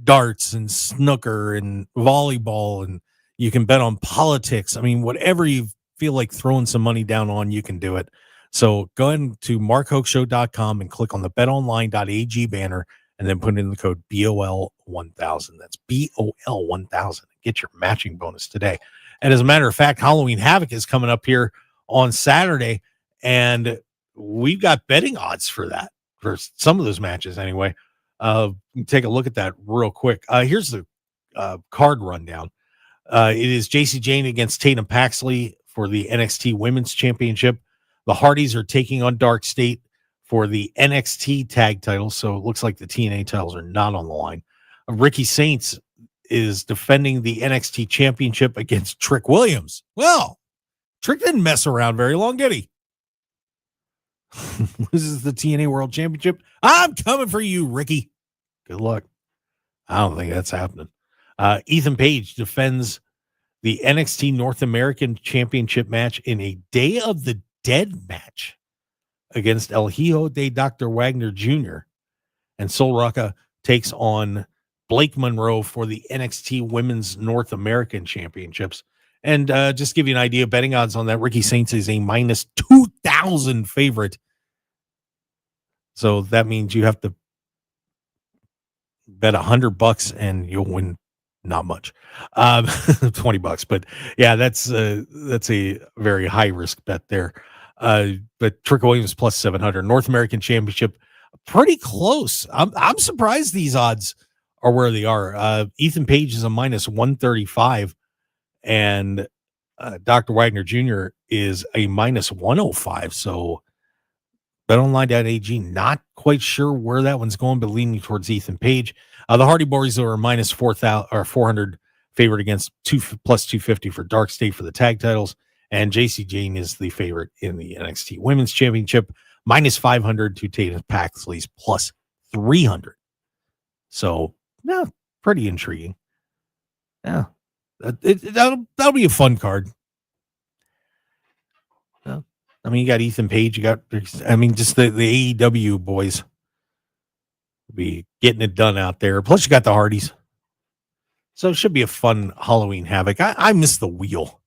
darts and snooker and volleyball, and you can bet on politics. I mean, whatever you feel like throwing some money down on, you can do it. So go ahead to markhokeshow.com and click on the betonline.ag banner and then put in the code BOL1000. That's BOL1000. Get your matching bonus today. And as a matter of fact, Halloween Havoc is coming up here on Saturday, and we've got betting odds for that, for some of those matches anyway. Take a look at that real quick. Here's the card rundown. It is JC Jane against Tatum Paxley for the NXT Women's Championship. The Hardys are taking on Dark State for the NXT tag titles, so it looks like the TNA titles are not on the line. Ricky Saints is defending the NXT Championship against Trick Williams. Well, Trick didn't mess around very long, did he? This is the TNA World Championship. I'm coming for you, Ricky. Good luck. I don't think that's happening. Ethan Page defends the NXT North American Championship match in a Day of the Dead match against El Hijo de Dr. Wagner Jr. And Sol Rocca takes on Blake Monroe for the NXT Women's North American Championships. And just give you an idea, betting odds on that, Ricky Saints is a minus 2,000 favorite. So that means you have to bet $100 and you'll win not much, $20. But yeah, that's a very high risk bet there. But Trick Williams plus 700, North American Championship, pretty close. I'm surprised these odds are where they are. Ethan Page is a minus 135, and Dr. Wagner Jr. is a minus 105. So betonline.ag, not quite sure where that one's going, but leaning towards Ethan Page. The Hardy Boys are minus 400 favorite against plus 250 for Dark State for the tag titles. And JC Jane is the favorite in the NXT Women's Championship, minus 500 to Tatum Paxley's plus 300. So, yeah, pretty intriguing. Yeah, that'll be a fun card. Yeah, I mean, you got Ethan Page, just the AEW boys be getting it done out there. Plus, you got the Hardys. So it should be a fun Halloween Havoc. I miss the wheel.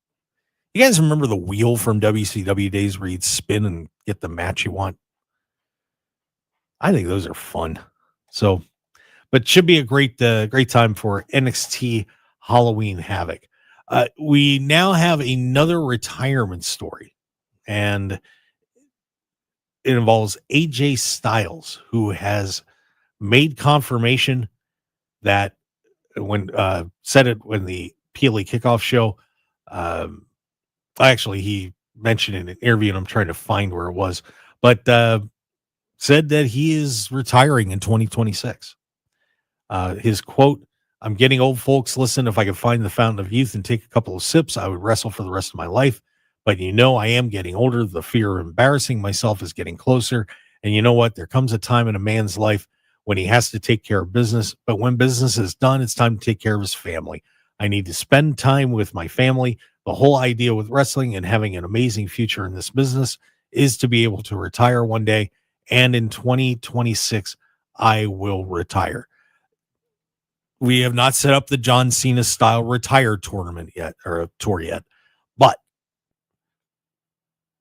You guys remember the wheel from WCW days where you'd spin and get the match you want? I think those are fun. So, but should be a great time for NXT Halloween Havoc. We now have another retirement story, and it involves AJ Styles, who has made confirmation that when said it when the PLE kickoff show. Actually, he mentioned in an interview, and I'm trying to find where it was, but said that he is retiring in 2026. His quote, "I'm getting old, folks. Listen, if I could find the fountain of youth and take a couple of sips, I would wrestle for the rest of my life. But I am getting older. The fear of embarrassing myself is getting closer. And you know what? There comes a time in a man's life when he has to take care of business. But when business is done, it's time to take care of his family. I need to spend time with my family. The whole idea with wrestling and having an amazing future in this business is to be able to retire one day. And in 2026, I will retire." We have not set up the John Cena style retire tournament yet, or a tour yet, but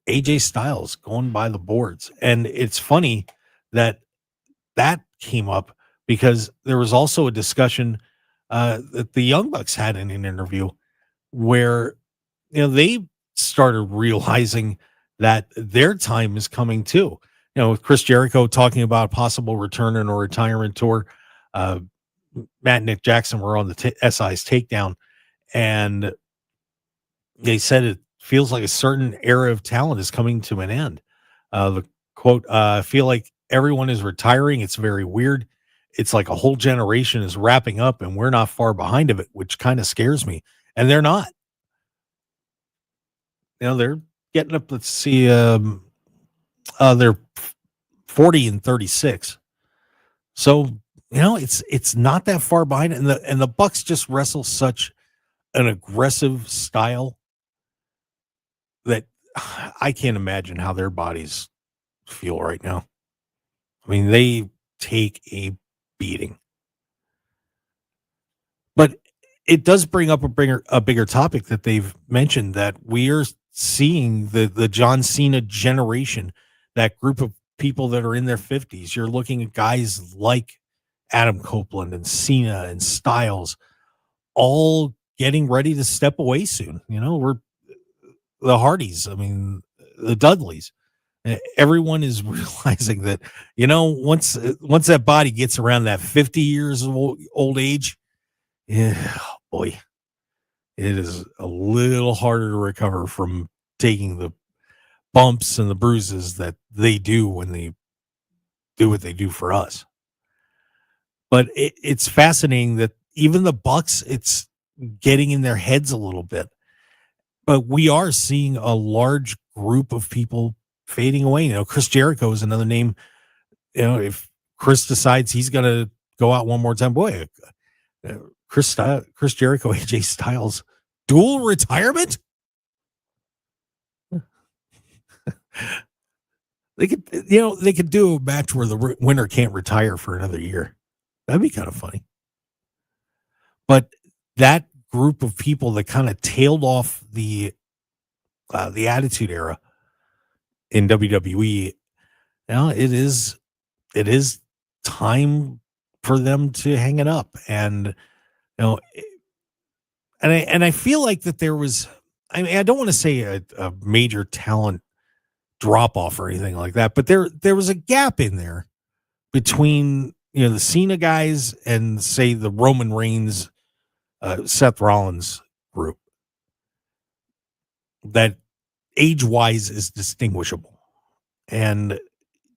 AJ Styles going by the boards. And it's funny that came up because there was also a discussion that the Young Bucks had in an interview where, they started realizing that their time is coming too. With Chris Jericho talking about a possible return in a retirement tour, Matt and Nick Jackson were on the SI's Takedown, and they said it feels like a certain era of talent is coming to an end. The quote, "I feel like everyone is retiring. It's very weird. It's like a whole generation is wrapping up, and we're not far behind of it, which kind of scares me." And they're not. They're getting up. Let's see. They're 40 and 36. So it's not that far behind, and the Bucks just wrestle such an aggressive style that I can't imagine how their bodies feel right now. I mean, they take a beating, but it does bring up a bigger topic that they've mentioned, that we are seeing the John Cena generation, that group of people that are in their 50s. You're looking at guys like Adam Copeland and Cena and Styles, all getting ready to step away soon. We're the Hardys. I mean, the Dudleys. Everyone is realizing that, once that body gets around that 50 years of old age, yeah, boy, it is a little harder to recover from taking the bumps and the bruises that they do when they do what they do for us. But it's fascinating that even the Bucks, it's getting in their heads a little bit. But we are seeing a large group of people fading away. Chris Jericho is another name. If Chris decides he's going to go out one more time, boy, Chris Jericho, AJ Styles, dual retirement. They could do a match where the winner can't retire for another year. That'd be kind of funny. But that group of people that kind of tailed off the Attitude Era in WWE, now it is time for them to hang it up. And and I feel like that there was, I mean, I don't want to say a major talent drop off or anything like that, but there was a gap in there between the Cena guys and, say, the Roman Reigns, Seth Rollins group, that age-wise is distinguishable. And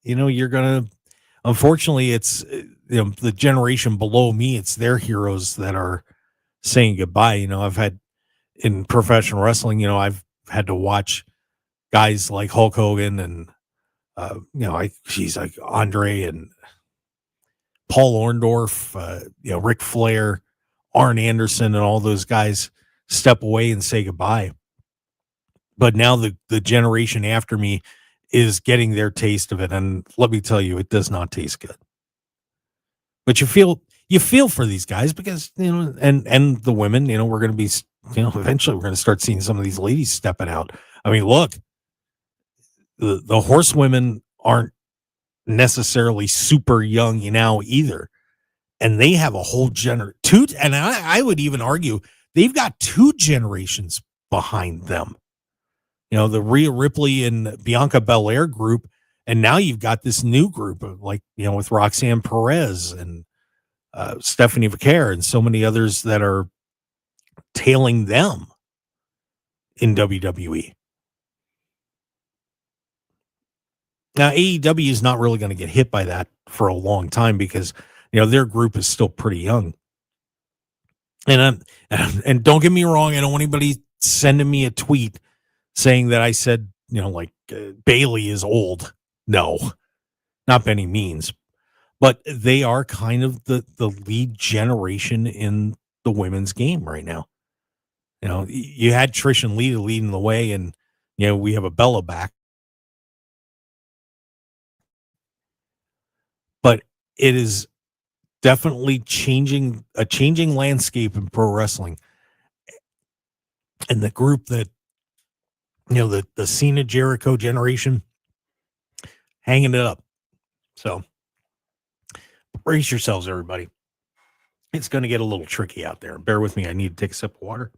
you're gonna, unfortunately, it's the generation below me, it's their heroes that are saying goodbye. I've had, in professional wrestling, I've had to watch guys like Hulk Hogan and like Andre and Paul Orndorff, Ric Flair, Arn Anderson, and all those guys step away and say goodbye. But now the generation after me is getting their taste of it. And let me tell you, it does not taste good. But you feel for these guys because, and the women, we're going to be, eventually we're going to start seeing some of these ladies stepping out. I mean, look, the horsewomen aren't necessarily super young now either. And they have a whole and I would even argue they've got 2 generations behind them. The Rhea Ripley and Bianca Belair group. And now you've got this new group of with Roxanne Perez and Stephanie Vaquer and so many others that are tailing them in WWE. Now, AEW is not really going to get hit by that for a long time because, their group is still pretty young. And don't get me wrong, I don't want anybody sending me a tweet saying that I said, Bailey is old. No, not by any means. But they are kind of the lead generation in the women's game right now. You had Trish and Lita leading the way, and, we have a Bella back. But it is definitely a changing landscape in pro wrestling. And the group that, the Cena Jericho generation, hanging it up. So brace yourselves, everybody. It's going to get a little tricky out there. Bear with me. I need to take a sip of water.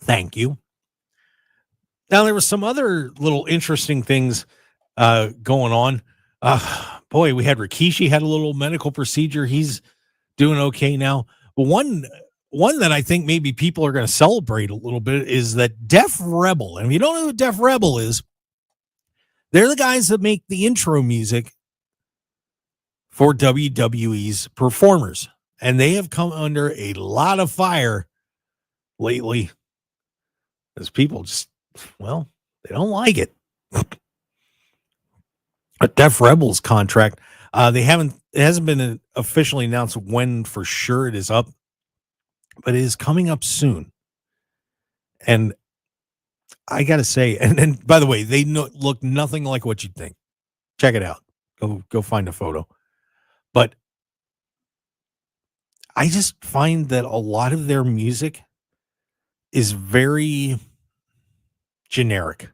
Thank you. Now, there were some other little interesting things going on. Boy, we had Rikishi had a little medical procedure. He's doing okay now. But one that I think maybe people are going to celebrate a little bit is that Def Rebel. And if you don't know who Def Rebel is, they're the guys that make the intro music for WWE's performers. And they have come under a lot of fire lately as people just, they don't like it. A Def Rebel's contract, it hasn't been officially announced when for sure it is up, but it is coming up soon. And I got to say, and by the way, they look nothing like what you'd think. Check it out. Go find a photo. But I just find that a lot of their music is very generic.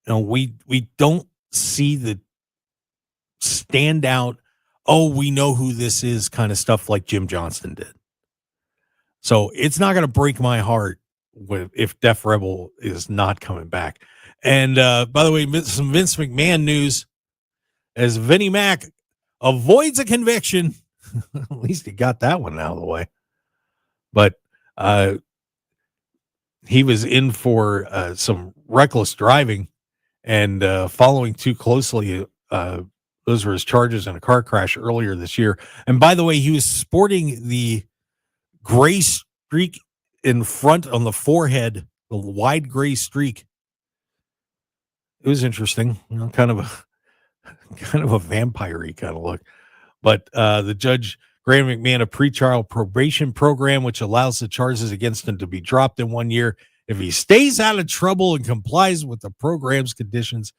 We don't see the standout, we know who this is kind of stuff like Jim Johnston did. So it's not going to break my heart if Def Rebel is not coming back. And by the way, some Vince McMahon news as Vinnie Mac avoids a conviction. At least he got that one out of the way. But he was in for some reckless driving and following too closely. Those were his charges in a car crash earlier this year. And by the way, he was sporting the gray streak in front on the forehead, the wide gray streak. It was interesting, kind of a vampire-y kind of look. But the judge granted McMahon a pretrial probation program, which allows the charges against him to be dropped in 1 year if he stays out of trouble and complies with the program's conditions.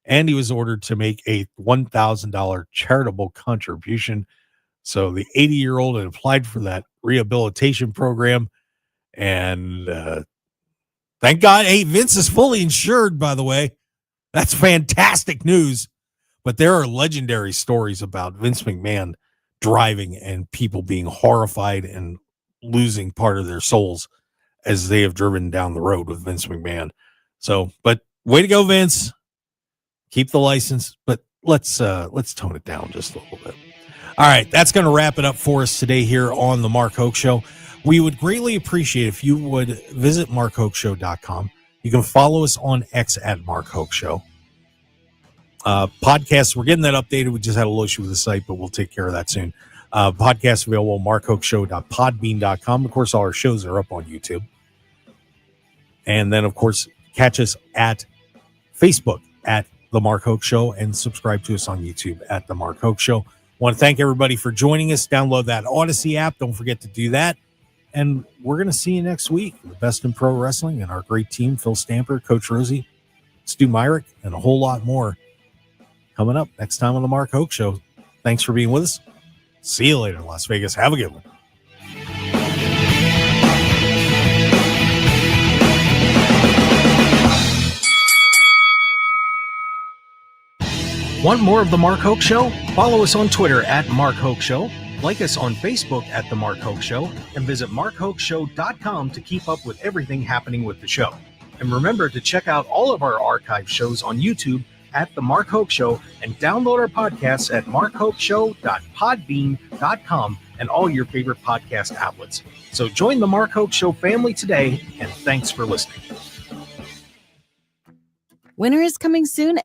And he was ordered to make a $1,000 charitable contribution. So the 80-year-old had applied for that rehabilitation program. And thank God, hey, Vince is fully insured, by the way. That's fantastic news. But there are legendary stories about Vince McMahon driving and people being horrified and losing part of their souls as they have driven down the road with Vince McMahon. So, but way to go, Vince. Keep the license, but let's tone it down just a little bit. All right, that's going to wrap it up for us today here on the Mark Hoke Show. We would greatly appreciate if you would visit markhokeshow.com. You can follow us on X at Mark Hoke Show. Podcasts, we're getting that updated. We just had a little issue with the site, but we'll take care of that soon. Podcasts available at markhokeshow.podbean.com. Of course, all our shows are up on YouTube. And then, of course, catch us at Facebook at The Mark Hoke Show and subscribe to us on YouTube at The Mark Hoke Show. Want to thank everybody for joining us. Download that Odyssey app. Don't forget to do that. And we're going to see you next week. The best in pro wrestling and our great team, Phil Stamper, Coach Rosey, Stu Myrick, and a whole lot more coming up next time on the Mark Hoke Show. Thanks for being with us. See you later, Las Vegas. Have a good one. Want more of the Mark Hoke Show? Follow us on Twitter at Mark Hoke Show, like us on Facebook at The Mark Hoke Show, and visit markhokeshow.com to keep up with everything happening with the show. And remember to check out all of our archive shows on YouTube at The Mark Hoke Show and download our podcasts at markhokeshow.podbean.com and all your favorite podcast outlets. So join the Mark Hoke Show family today, and thanks for listening. Winter is coming soon, and